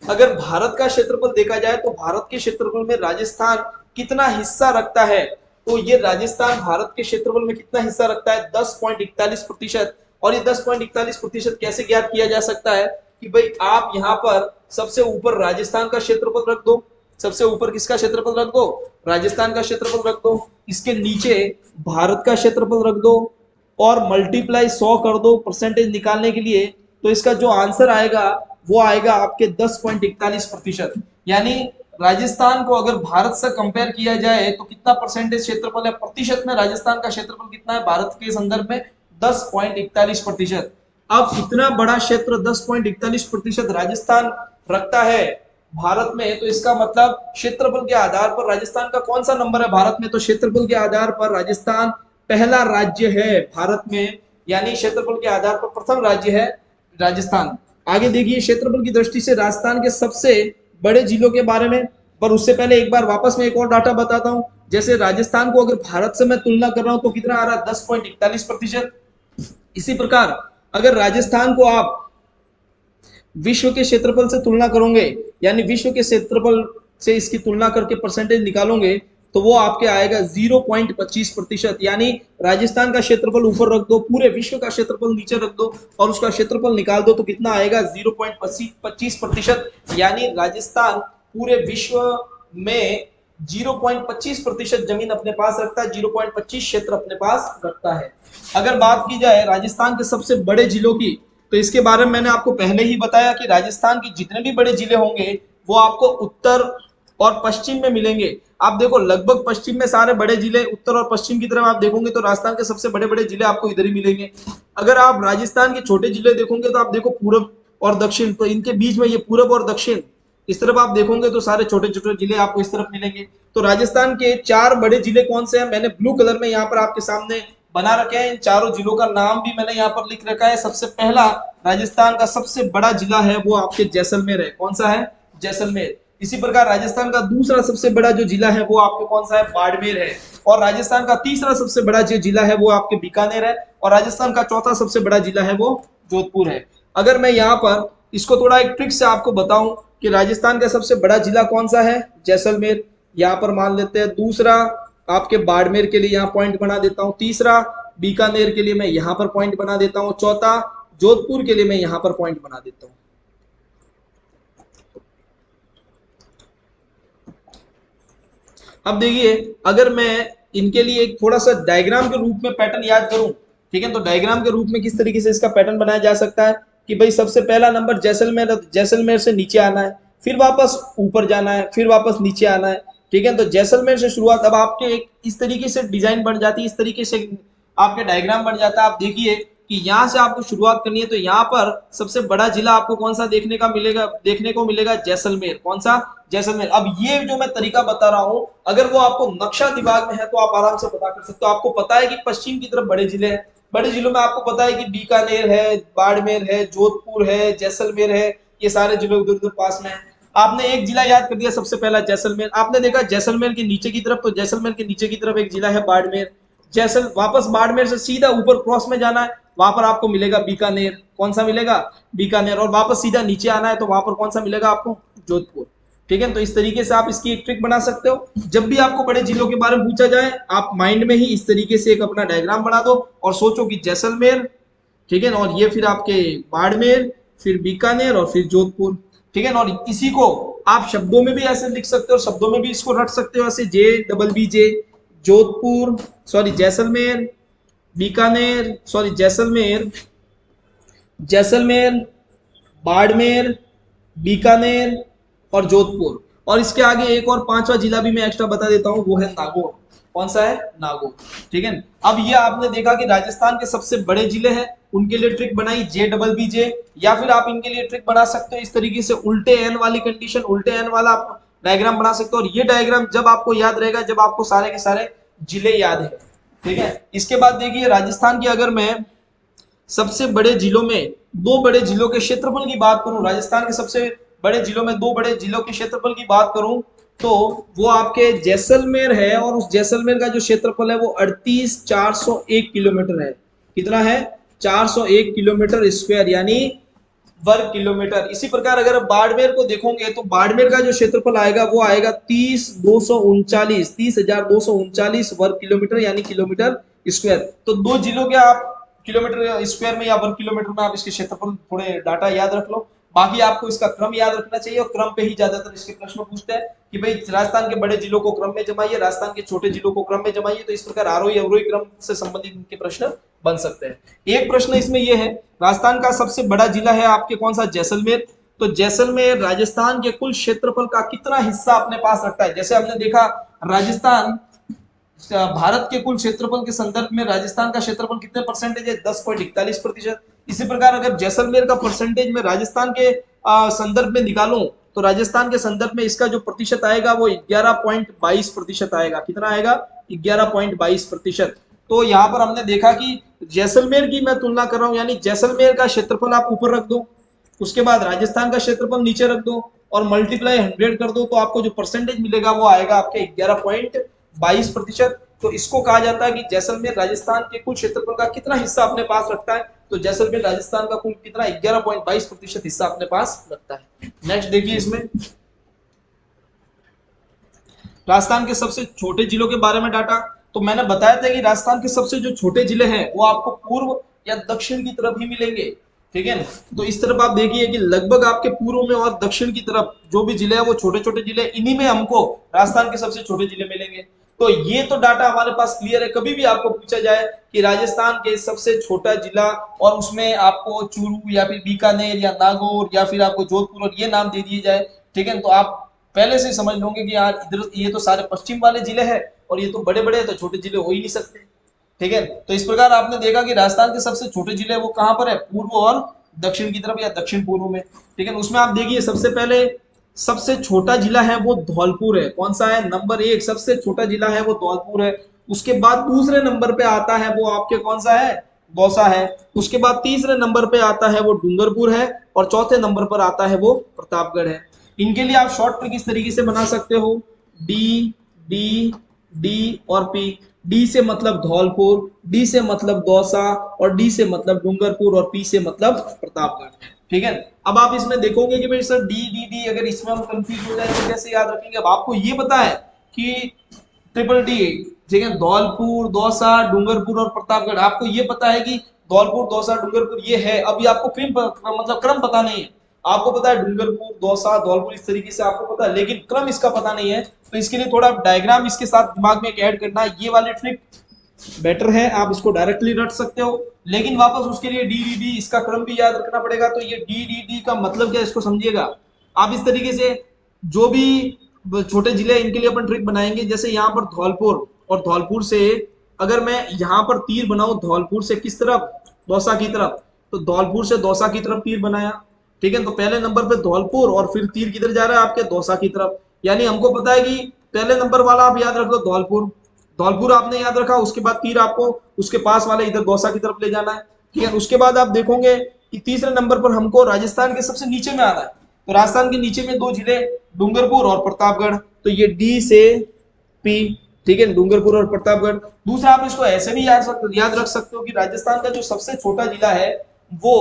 S1: अगर भारत का क्षेत्रफल देखा जाए तो भारत के क्षेत्रफल में राजस्थान कितना हिस्सा रखता है, तो ये राजस्थान भारत के क्षेत्रफल में कितना हिस्सा रखता है, 10.41%। और ये 10.41% कैसे ज्ञात किया जा सकता है कि भाई आप यहाँ पर सबसे ऊपर राजस्थान का क्षेत्रफल रख दो, सबसे ऊपर किसका क्षेत्रफल रख दो, राजस्थान का क्षेत्रफल रख दो, इसके नीचे भारत का क्षेत्रफल रख दो और मल्टीप्लाई 100 कर दो परसेंटेज निकालने के लिए, तो इसका जो आंसर आएगा वो आएगा आपके 10.41%। यानी राजस्थान को अगर भारत से कंपेयर किया जाए तो कितना परसेंटेज क्षेत्रफल है, प्रतिशत में राजस्थान का क्षेत्रफल कितना है भारत के संदर्भ में, 10.41%। अब इतना बड़ा क्षेत्र 10.41% राजस्थान रखता है भारत में, तो इसका मतलब क्षेत्रफल के आधार पर राजस्थान का कौन सा नंबर है भारत में? तो क्षेत्रफल के आधार पर राजस्थान पहला राज्य है भारत में, यानी क्षेत्रफल के आधार पर प्रथम राज्य है राजस्थान। आगे देखिए क्षेत्रफल की दृष्टि से राजस्थान के सबसे बड़े जिलों के बारे में, पर उससे पहले एक बार वापस में एक और डाटा बताता हूं। जैसे राजस्थान को अगर भारत से मैं तुलना कर रहा हूं तो कितना आ रहा है? 10.41%। इसी प्रकार अगर राजस्थान को आप विश्व के क्षेत्रफल से तुलना करोगे, यानी विश्व के क्षेत्रफल से इसकी तुलना करके परसेंटेज निकालोगे, तो वो आपके आएगा 0.25%। यानी राजस्थान का क्षेत्रफल ऊपर रख दो, पूरे विश्व का क्षेत्रफल नीचे रख दो और उसका क्षेत्रफल निकाल दो, तो कितना आएगा? 0.25%। यानी राजस्थान पूरे विश्व में 0.25% जमीन अपने पास रखता है, 0.25 क्षेत्र अपने पास रखता है। अगर बात की जाए राजस्थान के सबसे बड़े जिलों की, तो इसके बारे में मैंने आपको पहले ही बताया कि राजस्थान के जितने भी बड़े जिले होंगे वो आपको उत्तर और पश्चिम में मिलेंगे। आप देखो लगभग पश्चिम में सारे बड़े जिले, उत्तर और पश्चिम की तरफ आप देखोगे तो राजस्थान के सबसे बड़े बड़े जिले आपको इधर ही मिलेंगे। अगर आप राजस्थान के छोटे जिले देखोगे तो आप देखो पूर्व और दक्षिण, तो इनके बीच में ये पूर्व और दक्षिण, इस तरफ आप देखोगे तो सारे छोटे छोटे जिले आपको इस तरफ मिलेंगे। तो राजस्थान के 4 बड़े जिले कौन से हैं? मैंने ब्लू कलर में यहाँ पर आपके सामने बना रखे हैं। इन चारों जिलों का नाम भी मैंने यहाँ पर लिख रखा है। सबसे पहला राजस्थान का सबसे बड़ा जिला है वो आपके जैसलमेर है। कौन सा है? जैसलमेर। इसी प्रकार राजस्थान का दूसरा सबसे बड़ा जो जिला है वो आपके कौन सा है? बाड़मेर है। और राजस्थान का तीसरा सबसे बड़ा जो जिला है वो आपके बीकानेर है। और राजस्थान का चौथा सबसे बड़ा जिला है वो जोधपुर है। अगर मैं यहाँ पर इसको थोड़ा एक ट्रिक से आपको बताऊं कि राजस्थान का सबसे बड़ा जिला कौन सा है? जैसलमेर। यहाँ पर मान लेते हैं। दूसरा आपके बाड़मेर के लिए यहाँ पॉइंट बना देता हूँ। तीसरा बीकानेर के लिए मैं यहाँ पर पॉइंट बना देता हूँ। चौथा जोधपुर के लिए मैं यहाँ पर पॉइंट बना देता हूँ। अब देखिए अगर मैं इनके लिए एक थोड़ा सा डायग्राम के रूप में पैटर्न याद करूं, ठीक है, तो डायग्राम के रूप में किस तरीके से इसका पैटर्न बनाया जा सकता है कि भाई सबसे पहला नंबर जैसलमेर, जैसलमेर से नीचे आना है, फिर वापस ऊपर जाना है, फिर वापस नीचे आना है। ठीक है, तो जैसलमेर से शुरुआत। अब आपके एक इस तरीके से डिजाइन बन जाती है, इस तरीके से आपके डायग्राम बन जाता है। आप देखिए कि यहाँ से आपको शुरुआत करनी है, तो यहाँ पर सबसे बड़ा जिला आपको कौन सा देखने को मिलेगा? जैसलमेर। कौन सा? जैसलमेर। अब ये जो मैं तरीका बता रहा हूं, अगर वो आपको नक्शा दिमाग में है तो आप आराम से पता कर सकते हो। आपको पता है कि पश्चिम की तरफ बड़े जिले हैं, बड़े जिलों में आपको पता है कि बीकानेर है, बाड़मेर है, जोधपुर है, जैसलमेर है, ये सारे जिले उधर उधर पास में है। आपने एक जिला याद कर दिया सबसे पहला जैसलमेर। आपने देखा जैसलमेर के नीचे की तरफ, तो जैसलमेर के नीचे की तरफ एक जिला है बाड़मेर। वापस बाड़मेर से सीधा ऊपर क्रॉस में जाना है, वहां पर आपको मिलेगा बीकानेर। कौन सा मिलेगा? बीकानेर। और वापस सीधा नीचे आना है तो वहां पर कौन सा मिलेगा आपको? जोधपुर। ठीक है, तो इस तरीके से आप इसकी एक ट्रिक बना सकते हो। जब भी आपको बड़े जिलों के बारे में पूछा जाए, आप माइंड में ही इस तरीके से एक अपना डायग्राम बना दो और सोचो कि जैसलमेर, ठीक है, और ये फिर आपके बाड़मेर, फिर बीकानेर और फिर जोधपुर। ठीक है ना, और इसी को आप शब्दों में भी ऐसे लिख सकते हो, शब्दों में भी इसको रख सकते हो ऐसे, JBB Jodhpur, sorry Jaisalmer, Bikaner, sorry Jaisalmer, Jaisalmer, Barmer, Bikaner और जोधपुर। और इसके आगे एक और पांचवा जिला भी मैं एक्स्ट्रा बता देता हूं, वो है नागौर। कौन सा है? नागौर। ठीक है, अब ये आपने देखा कि राजस्थान के सबसे बड़े जिले हैं, उनके लिए ट्रिक बनाई JBB। या फिर आप इनके लिए ट्रिक बना सकते हो इस तरीके से, उल्टे एन वाली कंडीशन, उल्टे एन वाला आप डायग्राम बना सकते हो। और ये डायग्राम जब आपको याद रहेगा जब आपको सारे के सारे जिले याद है। ठीक है, इसके बाद देखिए राजस्थान की अगर मैं सबसे बड़े जिलों में दो बड़े जिलों के क्षेत्रफल की बात करूं, राजस्थान के सबसे बड़े जिलों में दो बड़े जिलों के क्षेत्रफल की बात करूं, तो वो आपके जैसलमेर है। और उस जैसलमेर का जो क्षेत्रफल है वो 38,401 किलोमीटर है। कितना है? 401 किलोमीटर स्क्वायर, यानी वर्ग किलोमीटर। इसी प्रकार अगर बाड़मेर को देखोगे तो बाड़मेर का जो क्षेत्रफल आएगा वो आएगा 30,239 वर्ग किलोमीटर, यानी किलोमीटर स्क्वायर। तो दो जिलों के आप किलोमीटर स्क्वायर में या वर्ग किलोमीटर में आप इसके क्षेत्रफल थोड़े डाटा याद रख लो। बाकी आपको इसका क्रम याद रखना चाहिए, और क्रम पे ही ज्यादातर इसके प्रश्न पूछते हैं कि भाई राजस्थान के बड़े जिलों को क्रम में जमाइए, राजस्थान के छोटे जिलों को क्रम में जमाइए। तो इस प्रकार आरोही अवरोही क्रम से संबंधित इनके प्रश्न बन सकते हैं। एक प्रश्न इसमें यह है, राजस्थान का सबसे बड़ा जिला है आपके कौन सा? जैसलमेर। तो जैसलमेर राजस्थान के कुल क्षेत्रफल का कितना हिस्सा अपने पास रखता है? जैसे हमने देखा राजस्थान भारत के कुल क्षेत्रफल के संदर्भ में राजस्थान का क्षेत्रफल कितने परसेंटेज है? 10.41%। इसी प्रकार अगर जैसलमेर का परसेंटेज में राजस्थान के संदर्भ में निकालूं तो राजस्थान के संदर्भ में इसका जो प्रतिशत आएगा वो 11.22% आएगा। कितना आएगा? 11.22%। तो यहाँ पर हमने देखा कि जैसलमेर की मैं तुलना कर रहा हूँ, यानी जैसलमेर का क्षेत्रफल आप ऊपर रख दो, उसके बाद राजस्थान का क्षेत्रफल नीचे रख दो और मल्टीप्लाई 100 कर दो, तो आपको जो परसेंटेज मिलेगा वो आएगा आपके 11.22%। तो इसको कहा जाता है कि जैसलमेर राजस्थान के कुल क्षेत्रफल का कितना हिस्सा अपने पास रखता है। तो जैसलमेर राजस्थान का कुल कितना 11.22% हिस्सा अपने पास रखता है। नेक्स्ट देखिए, इसमें राजस्थान के सबसे छोटे जिलों के बारे में डाटा। तो मैंने बताया था कि राजस्थान के सबसे जो छोटे जिले हैं वो आपको पूर्व या दक्षिण की तरफ ही मिलेंगे, ठीक है ना। तो इस तरफ आप देखिए कि लगभग आपके पूर्व में और दक्षिण की तरफ जो भी जिले हैं वो छोटे छोटे जिले, इन्हीं में हमको राजस्थान के सबसे छोटे जिले मिलेंगे। तो ये तो डाटा हमारे पास क्लियर है। कभी भी आपको पूछा जाए कि राजस्थान के सबसे छोटा जिला और उसमें आपको चूरू या फिर बीकानेर या नागौर या फिर आपको जोधपुर और ये नाम दे दिए जाए, ठीक है, तो आप पहले से समझ लोगे कि यार इधर ये तो सारे पश्चिम वाले जिले हैं और ये तो बड़े बड़े हैं, तो छोटे जिले हो ही नहीं सकते, ठीक है। तो इस प्रकार आपने देखा कि राजस्थान के सबसे छोटे जिले वो कहाँ पर है? पूर्व और दक्षिण की तरफ या दक्षिण पूर्व में, ठीक है। उसमें आप देखिए सबसे पहले सबसे छोटा जिला है वो धौलपुर है। कौन सा है? नंबर 1 सबसे छोटा जिला है वो धौलपुर है। उसके बाद दूसरे नंबर पे आता है वो आपके कौन सा है? दौसा है। उसके बाद तीसरे नंबर पे आता है वो डूंगरपुर है और चौथे नंबर पर आता है वो प्रतापगढ़ है। इनके लिए आप शॉर्ट ट्रिक इस तरीके से बना सकते हो, डी डी डी और पी। डी से मतलब धौलपुर, डी से मतलब दौसा और डी से मतलब डूंगरपुर और पी से मतलब प्रतापगढ़, ठीक है। अब आप इसमें देखोगे कि भाई सर डी डी डी, अगर इसमें हम कंफ्यूज हो जाए तो कैसे याद रखेंगे। अब आपको ये पता है कि ट्रिपल डी, ठीक है, धौलपुर, दौसा, डूंगरपुर और प्रतापगढ़, आपको ये पता है कि धौलपुर, दौसा, डूंगरपुर ये है। अभी आपको मतलब क्रम पता नहीं है। आपको पता है डूंगरपुर, दौसा, धौलपुर इस तरीके से आपको पता है, लेकिन क्रम इसका पता नहीं है। तो इसके लिए थोड़ा डायग्राम इसके साथ दिमाग में ऐड करना है। ये वाली ट्रिक बेटर है, आप इसको डायरेक्टली रट सकते हो, लेकिन वापस उसके लिए डी डी डी इसका क्रम भी याद रखना पड़ेगा। तो ये डी डी डी का मतलब क्या है इसको समझिएगा आप। इस तरीके से जो भी छोटे जिले इनके लिए अपन ट्रिक बनाएंगे, जैसे यहाँ पर धौलपुर, और धौलपुर से अगर मैं यहाँ पर तीर बनाऊं धौलपुर से किस तरफ? दौसा की तरफ। तो धौलपुर से दौसा की तरफ तीर बनाया, ठीक है। तो पहले नंबर पे धौलपुर और फिर तीर किधर जा रहा है? आपके दौसा की तरफ। यानी हमको पता है कि पहले नंबर वाला आप याद रख दो धौलपुर, धौलपुर आपने याद रखा, उसके बाद तीर आपको उसके पास वाले इधर दौसा की तरफ ले जाना है, ठीक है। उसके बाद आप देखोगे कि तीसरे नंबर पर हमको राजस्थान के सबसे नीचे में आना है। तो राजस्थान के नीचे में 2 जिले डूंगरपुर और प्रतापगढ़, तो ये डी से पी, ठीक है, डूंगरपुर और प्रतापगढ़। दूसरा आप इसको ऐसे भी याद रख सकते हो कि राजस्थान का जो सबसे छोटा जिला है वो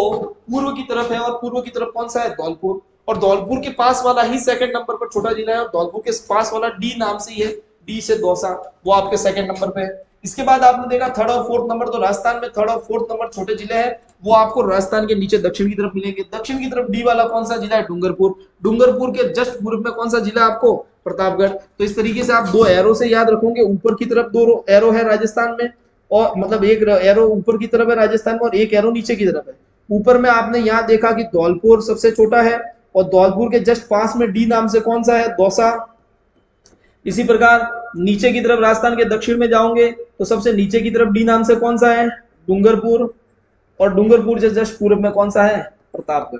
S1: पूर्व की तरफ है, और पूर्व की तरफ कौन सा है? धौलपुर। और धौलपुर के पास वाला ही सेकंड नंबर पर छोटा जिला है, और धौलपुर के पास वाला डी नाम से ही है, डी से दौसा, वो आपके सेकंड नंबर पे है। इसके बाद आपने देखा थर्ड और फोर्थ नंबर, तो राजस्थान में थर्ड और फोर्थ नंबर छोटे जिले हैं, वो आपको राजस्थान के नीचे दक्षिण की तरफ मिलेंगे। दक्षिण की तरफ डी वाला कौन सा जिला है? डूंगरपुर। डूंगरपुर के जस्ट पूर्व में कौन सा जिला आपको? प्रतापगढ़। तो इस तरीके से आप 2 एरो से याद रखोगे। ऊपर की तरफ 2 एरो है राजस्थान में, और मतलब एक एरो ऊपर की तरफ है राजस्थान में और एक एरो नीचे की तरफ है। ऊपर में आपने यहाँ देखा कि धौलपुर सबसे छोटा है, और धौलपुर के जस्ट पास में डी नाम से कौन सा है? दौसा। इसी प्रकार नीचे की तरफ राजस्थान के दक्षिण में जाओगे तो सबसे नीचे की तरफ डी नाम से कौन सा है? डूंगरपुर। और डूंगरपुर से जस्ट पूर्व में कौन सा है? प्रतापगढ़,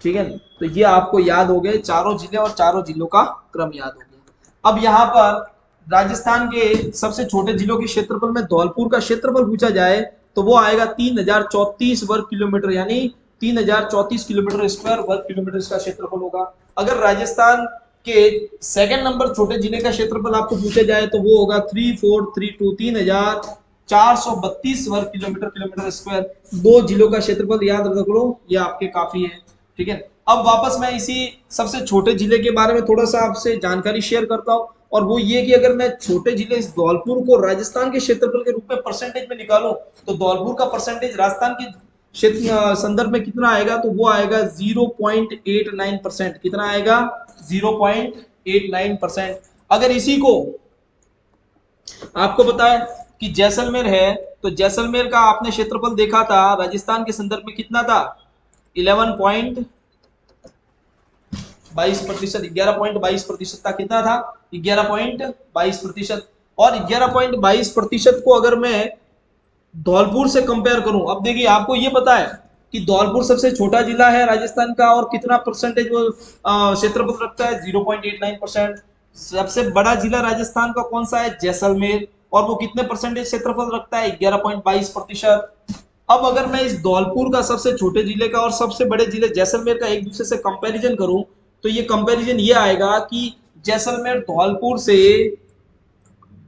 S1: ठीक है। तो ये आपको याद हो गए चारों जिले, और चारों जिलों का क्रम याद हो गया। अब यहाँ पर राजस्थान के सबसे छोटे जिलों के क्षेत्रफल में धौलपुर का क्षेत्रफल पूछा जाए तो वो आएगा 3034 वर्ग किलोमीटर, यानी 3034 किलोमीटर स्क्वायर वर्ग किलोमीटर इसका क्षेत्रफल होगा। अगर राजस्थान के सेकंड नंबर छोटे जिले का क्षेत्रफल आपको पूछा जाए तो वो होगा 3432 3432 वर्ग किलोमीटर स्क्वायर। 2 जिलों का क्षेत्रफल याद रख लो, ये आपके काफी है, ठीक है। अब वापस मैं इसी सबसे छोटे जिले के बारे में थोड़ा सा आपसे जानकारी शेयर करता हूँ, और वो ये कि अगर मैं छोटे जिले इस धौलपुर को राजस्थान के क्षेत्रफल के रूप में परसेंटेज में निकालूं तो धौलपुर का परसेंटेज राजस्थान के क्षेत्र संदर्भ में कितना आएगा? तो वो आएगा 0.89%। कितना आएगा? 0.89%। अगर इसी को आपको पता है कि जैसलमेर है, तो जैसलमेर का आपने क्षेत्रफल देखा था राजस्थान के संदर्भ में कितना था? 11.22%, 11.22% था। कितना था? 11.22%। और 11.22% को अगर मैं धौलपुर से कंपेयर करूं, अब देखिए आपको ये पता है कि धौलपुर सबसे छोटा जिला है राजस्थान का और कितना परसेंटेज वो क्षेत्रफल रखता है, 0.89%। सबसे बड़ा जिला राजस्थान का कौन सा है, जैसलमेर, और वो कितने परसेंटेज क्षेत्रफल रखता है, 11.22%। अब अगर मैं इस धौलपुर का सबसे छोटे जिले का और सबसे बड़े जिले जैसलमेर का एक दूसरे से कंपैरिजन करूं तो ये कंपैरिजन ये आएगा कि जैसलमेर धौलपुर से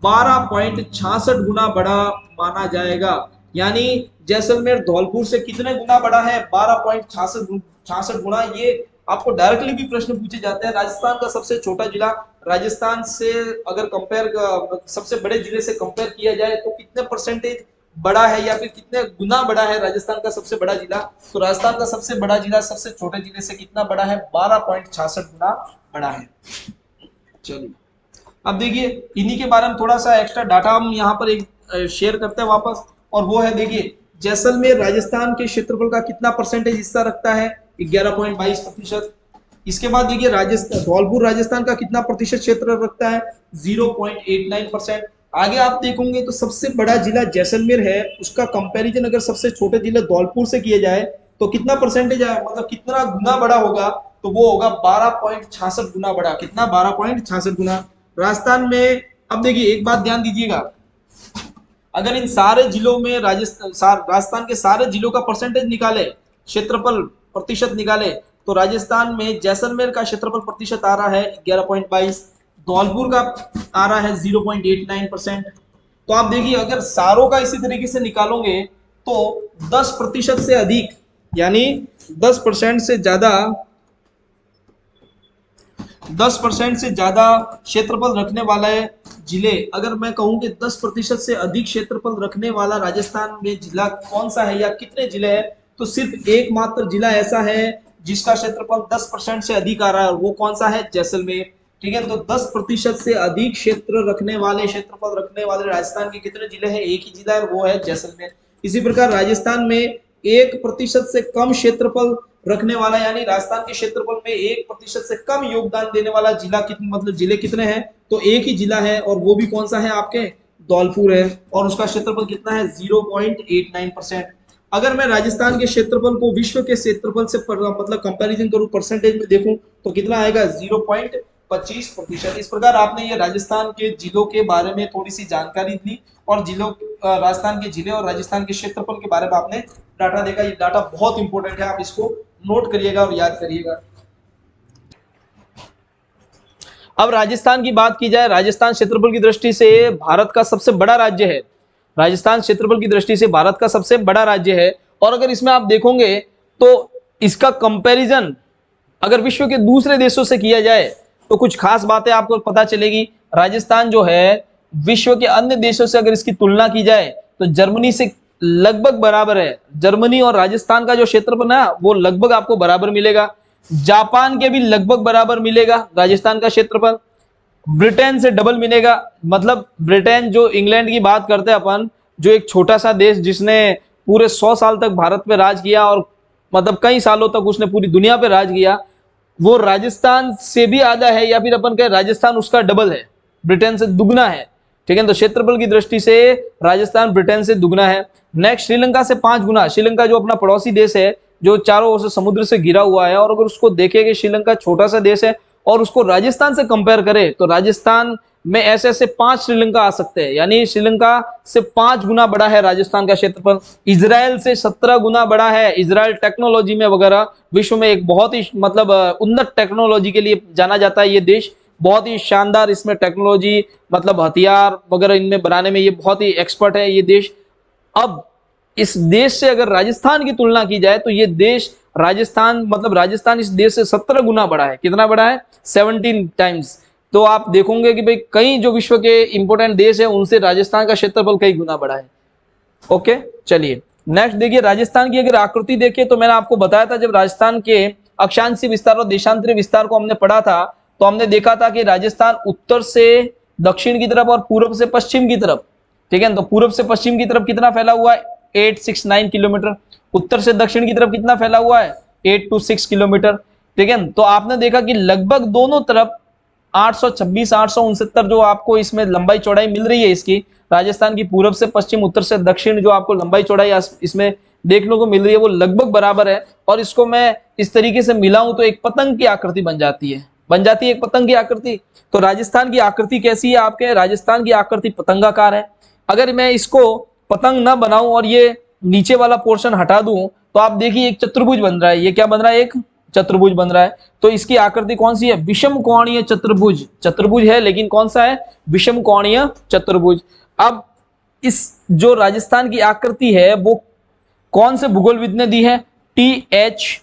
S1: 12.66 गुना बड़ा माना जाएगा। यानी जैसलमेर धौलपुर से कितने गुना बड़ा है, 12.66 गुना। ये आपको डायरेक्टली भी प्रश्न पूछे जाते हैं। राजस्थान का सबसे छोटा जिला राजस्थान से अगर कंपेयर सबसे बड़े जिले से कंपेयर किया जाए तो कितने परसेंटेज बड़ा है या फिर कितने गुना बड़ा है राजस्थान का सबसे बड़ा जिला, तो राजस्थान का सबसे बड़ा जिला सबसे छोटे जिले से कितना बड़ा है, 12.66 गुना बड़ा है। चलिए अब देखिए इन्हीं के बारे में थोड़ा सा एक्स्ट्रा डाटा हम यहाँ पर एक शेयर करते हैं वापस, और वो है देखिए जैसलमेर राजस्थान के क्षेत्रफल का कितना परसेंटेज हिस्सा रखता है, 11.22%। इसके बाद देखिए राजस्थान धौलपुर राजस्थान का कितना प्रतिशत क्षेत्र रखता है, 0.89%। आगे आप देखोगे तो सबसे बड़ा जिला जैसलमेर है, उसका कंपैरिजन अगर सबसे छोटे जिले धौलपुर से किया जाए तो कितना परसेंटेज है, मतलब कितना गुना बड़ा होगा, तो वो होगा 12.66 गुना बड़ा। कितना, 12.66 गुना। राजस्थान में अब देखिए एक बात ध्यान दीजिएगा, अगर इन सारे जिलों में राजस्थान के सारे जिलों का परसेंटेज निकाले, क्षेत्रफल प्रतिशत निकाले, तो राजस्थान में जैसलमेर का क्षेत्रफल प्रतिशत आ रहा है 11.22, धौलपुर का आ रहा है 0.89%। तो आप देखिए अगर सारों का इसी तरीके से निकालोगे तो 10% से अधिक, यानी 10% से ज्यादा 10% से ज्यादा क्षेत्रफल रखने वाला जिले, अगर मैं कहूं कि 10% से अधिक क्षेत्रफल रखने वाला राजस्थान में जिला कौन सा है या कितने जिले हैं, तो सिर्फ एकमात्र जिला ऐसा है जिसका क्षेत्रफल 10% से अधिक आ रहा है, वो कौन सा है, जैसलमेर। ठीक है, तो 10% से अधिक क्षेत्रफल रखने वाले राजस्थान के कितने जिले हैं, एक ही जिला है, वो है जैसलमेर। इसी प्रकार राजस्थान में 1% से कम क्षेत्रफल रखने वाला, यानी राजस्थान के क्षेत्रफल में 1% से कम योगदान देने वाला जिला कितने, मतलब जिले कितने हैं, तो एक ही जिला है, और वो भी कौन सा है, आपके धौलपुर है, और उसका क्षेत्रफल कितना है, 0.89%। अगर मैं राजस्थान के क्षेत्रफल को विश्व के क्षेत्रफल से मतलब कंपैरिजन करूं, परसेंटेज में देखूं तो कितना आएगा, 0.25%। इस प्रकार आपने ये राजस्थान के जिलों के बारे में थोड़ी सी जानकारी दी, और राजस्थान के जिले और राजस्थान के क्षेत्रफल के बारे में आपने डाटा देखा। ये डाटा बहुत इंपॉर्टेंट है, आप इसको नोट करिएगा और याद करिएगा। अब राजस्थान की बात की जाए, राजस्थान क्षेत्रफल की दृष्टि से भारत का सबसे बड़ा राज्य है। राजस्थान क्षेत्रफल की दृष्टि से भारत का सबसे बड़ा राज्य है, और अगर इसमें आप देखोगे तो इसका कंपैरिजन अगर विश्व के दूसरे देशों से किया जाए तो कुछ खास बातें आपको पता चलेगी। राजस्थान जो है विश्व के अन्य देशों से अगर इसकी तुलना की जाए तो जर्मनी से लगभग बराबर है। जर्मनी और राजस्थान का जो क्षेत्रफल है वो लगभग आपको बराबर मिलेगा। जापान के भी लगभग बराबर मिलेगा राजस्थान का क्षेत्रफल। ब्रिटेन से डबल मिलेगा, मतलब ब्रिटेन जो इंग्लैंड की बात करते हैं अपन, जो एक छोटा सा देश जिसने पूरे 100 साल तक भारत पे राज किया और मतलब कई सालों तक उसने पूरी दुनिया पे राज किया, वो राजस्थान से भी आधा है, या फिर अपन कहें राजस्थान उसका डबल है, ब्रिटेन से दुगना है। ठीक है, तो क्षेत्रफल की दृष्टि से राजस्थान ब्रिटेन से दुगना है। नेक्स्ट श्रीलंका से 5 गुना। श्रीलंका जो अपना पड़ोसी देश है जो चारों ओर से समुद्र से घिरा हुआ है, और अगर उसको देखें कि श्रीलंका छोटा सा देश है और उसको राजस्थान से कंपेयर करें तो राजस्थान में ऐसे ऐसे 5 श्रीलंका आ सकते हैं, यानी श्रीलंका से 5 गुना बड़ा है राजस्थान का क्षेत्रफल। इजराइल से 17 गुना बड़ा है। इजराइल टेक्नोलॉजी में वगैरह विश्व में एक बहुत ही मतलब उन्नत टेक्नोलॉजी के लिए जाना जाता है। ये देश बहुत ही शानदार, इसमें टेक्नोलॉजी मतलब हथियार वगैरह इनमें बनाने में ये बहुत ही एक्सपर्ट है ये देश। अब इस देश से अगर राजस्थान की तुलना की जाए तो ये देश राजस्थान इस देश से 17 गुना बड़ा है। कितना बड़ा है? 17 टाइम्स। तो आप देखोगे कि भाई कई जो विश्व के इंपोर्टेंट देश है उनसे राजस्थान का क्षेत्रफल कई गुना बड़ा है। ओके, चलिए नेक्स्ट देखिए, राजस्थान की अगर आकृति देखिए तो मैंने आपको बताया था जब राजस्थान के अक्षांशीय विस्तार और देशांतरीय विस्तार को हमने पढ़ा था तो हमने देखा था कि राजस्थान उत्तर से दक्षिण की तरफ और पूर्व से पश्चिम की तरफ, ठीक है, तो पूर्व से पश्चिम की तरफ कितना फैला हुआ है? 869 किलोमीटर। उत्तर से दक्षिण की तरफ कितना फैला हुआ है? 826 किलोमीटर। ठीक है, तो आपने देखा कि लगभग दोनों तरफ 826 869 जो आपको इसमें लंबाई चौड़ाई मिल रही है इसकी, राजस्थान की पूर्व से पश्चिम उत्तर से दक्षिण जो आपको लंबाई चौड़ाई इसमें देखने को मिल रही है वो लगभग बराबर है, और इसको मैं इस तरीके से मिलाऊं तो एक पतंग की आकृति बन जाती है एक पतंग की आकृति। तो राजस्थान की आकृति कैसी है आपके, राजस्थान की आकृति पतंगाकार है। अगर मैं इसको पतंग ना बनाऊं और ये नीचे वाला पोर्शन हटा दूं तो आप देखिए एक चतुर्भुज बन रहा है। ये क्या बन रहा है, एक चतुर्भुज बन रहा है। तो इसकी आकृति कौन सी है, विषम कोणीय चतुर्भुज। चतुर्भुज है लेकिन कौन सा है, विषम कोणीय चतुर्भुज। अब इस जो राजस्थान की आकृति है वो कौन से भूगोलविद ने दी है, टी.एच.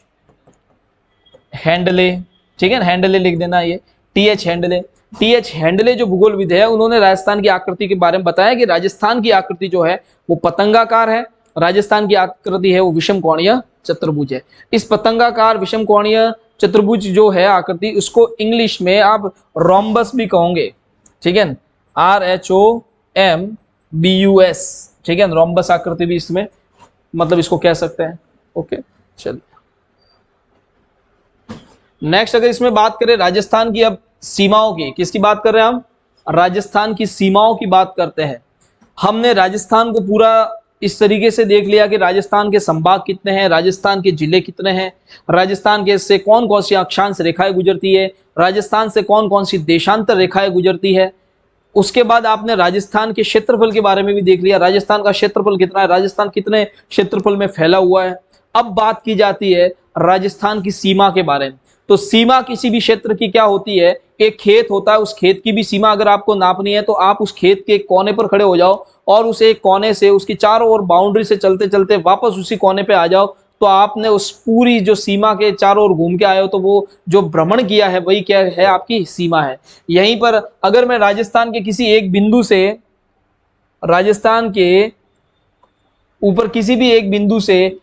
S1: हैंडले, ठीक है ना, हैंडले लिख देना, ये टी.एच. हैंडले। टी.एच. हैंडले जो भूगोलविद है उन्होंने राजस्थान की आकृति के बारे में बताया कि राजस्थान की आकृति जो है वो पतंगाकार है, राजस्थान की आकृति है वो विषम कोणीय चतुर्भुज है। इस पतंगाकार विषम कोणीय चतुर्भुज जो है आकृति, उसको इंग्लिश में आप रोम्बस भी कहोगे, ठीक है, RHOMBUS, ठीक है, रोम्बस आकृति भी इसमें मतलब इसको कह सकते हैं। ओके, चलिए नेक्स्ट अगर इसमें बात करें राजस्थान की अब सीमाओं की, किसकी बात कर रहे हैं हम, राजस्थान की सीमाओं की बात करते हैं। हमने राजस्थान को पूरा इस तरीके से देख लिया कि राजस्थान के संभाग कितने हैं, राजस्थान के जिले कितने हैं, राजस्थान के से कौन कौन सी अक्षांश रेखाएं गुजरती है, राजस्थान से कौन कौन सी देशांतर रेखाएं गुजरती है। उसके बाद आपने राजस्थान के क्षेत्रफल के बारे में भी देख लिया, राजस्थान का क्षेत्रफल कितना है, राजस्थान कितने क्षेत्रफल में फैला हुआ है। अब बात की जाती है राजस्थान की सीमा के बारे में। तो सीमा किसी भी क्षेत्र की क्या होती है, एक खेत होता है, उस खेत की भी सीमा अगर आपको नापनी है तो आप उस खेत के एक कोने पर खड़े हो जाओ और उस एक कोने से उसकी चारों ओर बाउंड्री से चलते चलते वापस उसी कोने पे आ जाओ, तो आपने उस पूरी जो सीमा के चारों ओर घूम के आए हो, तो वो जो भ्रमण किया है वही क्या है, आपकी सीमा है। यहीं पर अगर मैं राजस्थान के किसी एक बिंदु से, राजस्थान के ऊपर किसी भी एक बिंदु से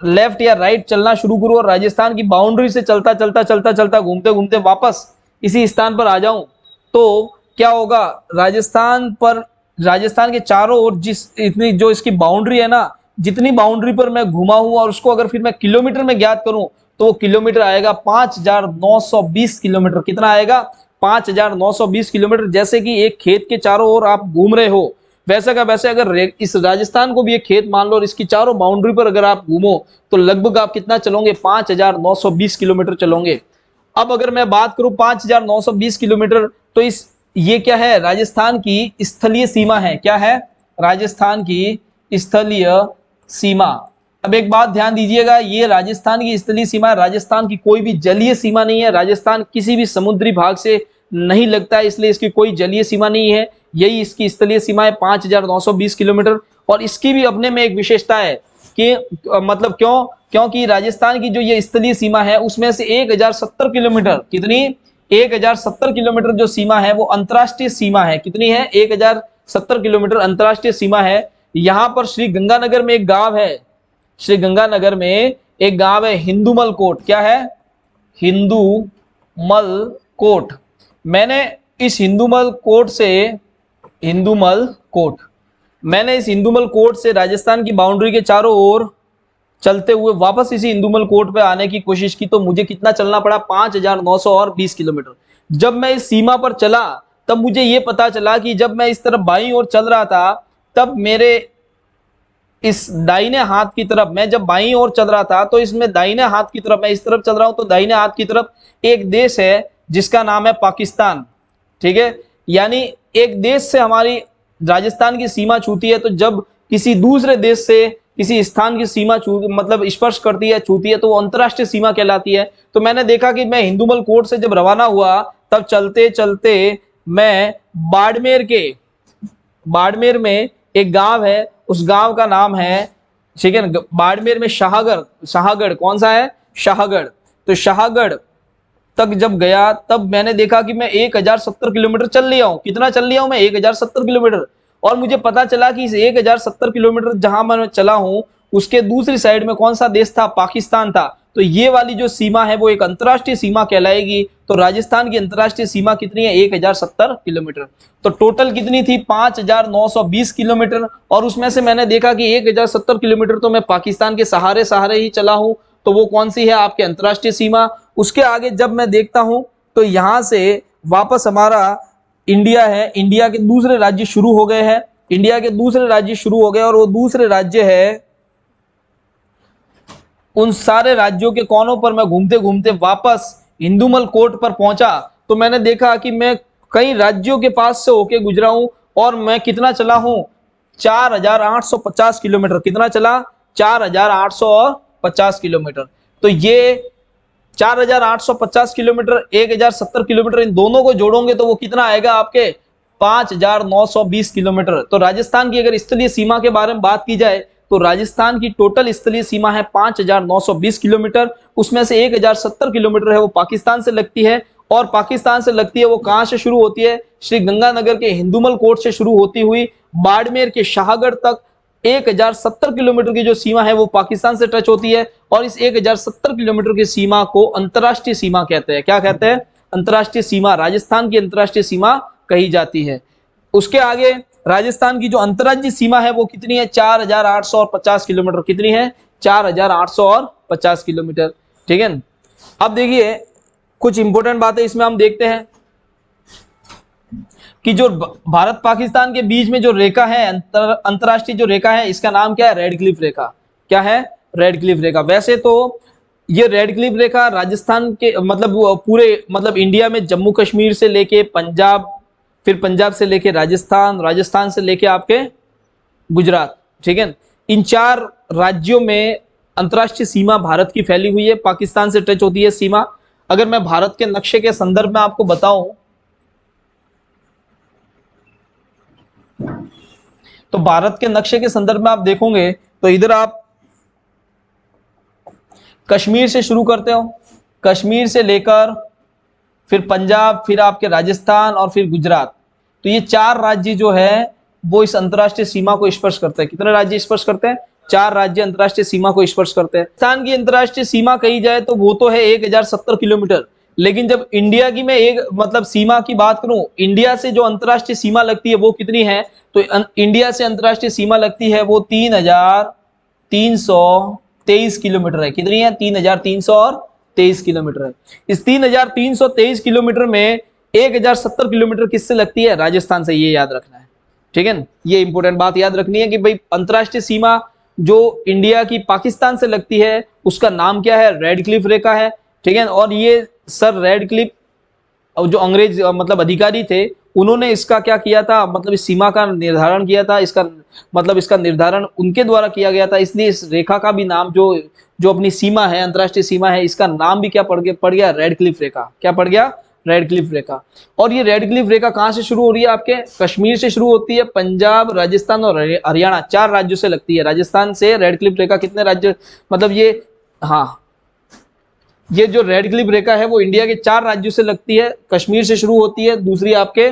S1: लेफ्ट या राइट चलना शुरू करूं और राजस्थान की बाउंड्री से चलता चलता चलता चलता घूमते घूमते वापस इसी स्थान पर आ जाऊं, तो क्या होगा, राजस्थान पर, राजस्थान के चारों ओर जिस इतनी जो इसकी बाउंड्री है ना, जितनी बाउंड्री पर मैं घुमा हूं और उसको अगर फिर मैं किलोमीटर में ज्ञात करूं तो वो किलोमीटर आएगा 5920 किलोमीटर। कितना आएगा, 5920 किलोमीटर। जैसे कि एक खेत के चारों ओर आप घूम रहे हो, वैसा का वैसे अगर इस राजस्थान को भी एक खेत मान लो और इसकी चारों बाउंड्री पर अगर आप घूमो तो लगभग आप कितना चलोगे, 5920 किलोमीटर चलोगे। अब अगर मैं बात करूं 5920 किलोमीटर, तो इस ये क्या है, राजस्थान की स्थलीय सीमा है। क्या है, राजस्थान की स्थलीय सीमा। अब एक बात ध्यान दीजिएगा, ये राजस्थान की स्थलीय सीमा है, राजस्थान की कोई भी जलीय सीमा नहीं है। राजस्थान किसी भी समुद्री भाग से नहीं लगता है, इसलिए इसकी कोई जलीय सीमा नहीं है। यही इसकी स्थलीय सीमा है 5920 किलोमीटर। और इसकी भी अपने में एक विशेषता है कि मतलब क्योंकि राजस्थान की जो ये स्थलीय सीमा है उसमें से 1070 किलोमीटर, कितनी, 1070 किलोमीटर जो सीमा है वो अंतर्राष्ट्रीय सीमा है। कितनी है, 1070 किलोमीटर अंतर्राष्ट्रीय सीमा है। यहां पर श्री गंगानगर में एक गांव है, श्री गंगानगर में एक गांव है हिंदूमल कोट। क्या है, हिंदूमल कोट। मैंने इस हिंदूमल कोट से राजस्थान की बाउंड्री के चारों ओर चलते हुए वापस इसी हिंदूमल कोट पे आने की कोशिश की, तो मुझे कितना चलना पड़ा, 5920 किलोमीटर। जब मैं इस सीमा पर चला तब मुझे ये पता चला कि जब मैं इस तरफ बाईं ओर चल रहा था तब मेरे इस दाहिने हाथ की तरफ, मैं जब बाईं ओर चल रहा था तो इसमें दाहिने हाथ की तरफ, मैं इस तरफ चल रहा हूं तो दाहिने हाथ की तरफ एक देश है जिसका नाम है पाकिस्तान। ठीक है, यानी एक देश से हमारी राजस्थान की सीमा छूती है, तो जब किसी दूसरे देश से किसी स्थान की सीमा मतलब स्पर्श करती है, छूती है, तो वो अंतरराष्ट्रीय सीमा कहलाती है। तो मैंने देखा कि मैं हिंदूमल कोट से जब रवाना हुआ तब चलते चलते मैं बाड़मेर में एक गांव है, उस गांव का नाम है, ठीक है, बाड़मेर में शाहगढ़, कौन सा है, शाहगढ़। तो शाहगढ़ तक जब गया तब मैंने देखा कि मैं 1070 किलोमीटर चल लिया हूं। कितना चल लिया हूं मैं, 1070 किलोमीटर। और मुझे पता चला कि इस 1070 किलोमीटर जहां मैं चला हूं उसके दूसरी साइड में कौन सा देश था, पाकिस्तान था। तो ये वाली जो सीमा है वो एक अंतर्राष्ट्रीय सीमा कहलाएगी। तो राजस्थान की अंतर्राष्ट्रीय सीमा कितनी है, 1070 किलोमीटर। तो टोटल कितनी थी, 5920 किलोमीटर। और उसमें से मैंने देखा कि 1070 किलोमीटर तो मैं पाकिस्तान के सहारे ही चला हूं, तो वो कौन सी है, आपके अंतर्राष्ट्रीय सीमा। उसके आगे जब मैं देखता हूं तो यहां से वापस हमारा इंडिया है, इंडिया के दूसरे राज्य शुरू हो गए हैं, इंडिया के दूसरे राज्य शुरू हो गए, और वो दूसरे राज्य है उन सारे राज्यों के कोनों पर मैं घूमते घूमते वापस हिंदुमल कोर्ट पर पहुंचा तो मैंने देखा कि मैं कई राज्यों के पास से होके गुजरा हूं और मैं कितना चला हूं 4850 किलोमीटर। कितना चला? 4850 किलोमीटर। तो ये 4850 किलोमीटर 1070 किलोमीटर इन दोनों को जोड़ोगे तो वो कितना आएगा आपके 5920 किलोमीटर। तो राजस्थान की अगर स्थलीय सीमा के बारे में बात की जाए तो राजस्थान की टोटल स्थलीय सीमा है 5920 किलोमीटर। उसमें से 1070 किलोमीटर है वो पाकिस्तान से लगती है और पाकिस्तान से लगती है वो कहां से शुरू होती है? श्री गंगानगर के हिंदुमल कोर्ट से शुरू होती हुई बाड़मेर के शाहगढ़ तक 1070 किलोमीटर की जो सीमा है वो पाकिस्तान से टच होती है और इस 1070 किलोमीटर की सीमा को अंतरराष्ट्रीय सीमा कहते हैं। क्या कहते हैं? अंतरराष्ट्रीय सीमा। राजस्थान की अंतरराष्ट्रीय सीमा कही जाती है। उसके आगे राजस्थान की जो अंतरराज्यीय सीमा है वो कितनी है? 4850 किलोमीटर। कितनी है? 4850 किलोमीटर। ठीक है। अब देखिए कुछ इंपॉर्टेंट बातें इसमें हम देखते हैं कि जो भारत पाकिस्तान के बीच में जो रेखा है अंतरराष्ट्रीय जो रेखा है इसका नाम क्या है? रेड क्लिफ रेखा। क्या है? रेड क्लिफ रेखा। वैसे तो ये रेड क्लिफ रेखा राजस्थान के मतलब पूरे मतलब इंडिया में जम्मू कश्मीर से लेके पंजाब, फिर पंजाब से लेके राजस्थान, राजस्थान से लेके आपके गुजरात, ठीक है, इन 4 राज्यों में अंतरराष्ट्रीय सीमा भारत की फैली हुई है। पाकिस्तान से टच होती है सीमा। अगर मैं भारत के नक्शे के संदर्भ में आपको बताऊं तो भारत के नक्शे के संदर्भ में आप देखोगे तो इधर आप कश्मीर से शुरू करते हो, कश्मीर से लेकर फिर पंजाब, फिर आपके राजस्थान और फिर गुजरात। तो ये 4 राज्य जो है वो इस अंतरराष्ट्रीय सीमा को स्पर्श करते हैं। कितने राज्य स्पर्श करते हैं? 4 राज्य अंतरराष्ट्रीय सीमा को स्पर्श करते हैं। राजस्थान की अंतरराष्ट्रीय सीमा कही जाए तो वो तो है 1070 किलोमीटर, लेकिन जब इंडिया की मैं एक मतलब सीमा की बात करूं, इंडिया से जो अंतरराष्ट्रीय सीमा लगती है वो कितनी है? तो इंडिया से अंतरराष्ट्रीय सीमा लगती है वो 3323 किलोमीटर है। कितनी है? 3323 किलोमीटर है। इस 3323 किलोमीटर में 1070 किलोमीटर किससे लगती है? राजस्थान से। ये याद रखना है, ठीक है। ये इंपॉर्टेंट बात याद रखनी है कि भाई अंतरराष्ट्रीय सीमा जो इंडिया की पाकिस्तान से लगती है उसका नाम क्या है? रेड क्लिफ रेखा है, ठीक है। और ये सर रेड क्लिफ जो अंग्रेज मतलब अधिकारी थे उन्होंने इसका क्या किया था? मतलब इस सीमा का निर्धारण किया था। इसका मतलब इसका निर्धारण उनके द्वारा किया गया था, इसलिए इस रेखा का भी नाम जो अपनी सीमा है, अंतरराष्ट्रीय सीमा है, इसका नाम भी क्या पड़ गया? रेड क्लिफ रेखा। क्या पड़ गया? रेड क्लिफ रेखा। और ये रेड क्लिफ रेखा कहां से शुरू हो रही है? आपके कश्मीर से शुरू होती है, पंजाब, राजस्थान और हरियाणा 4 राज्यों से लगती है। राजस्थान से रेड क्लिफ रेखा कितने राज्य मतलब ये, हाँ, ये जो रेड क्लिफ रेखा है वो इंडिया के 4 राज्यों से लगती है। कश्मीर से शुरू होती है, दूसरी आपके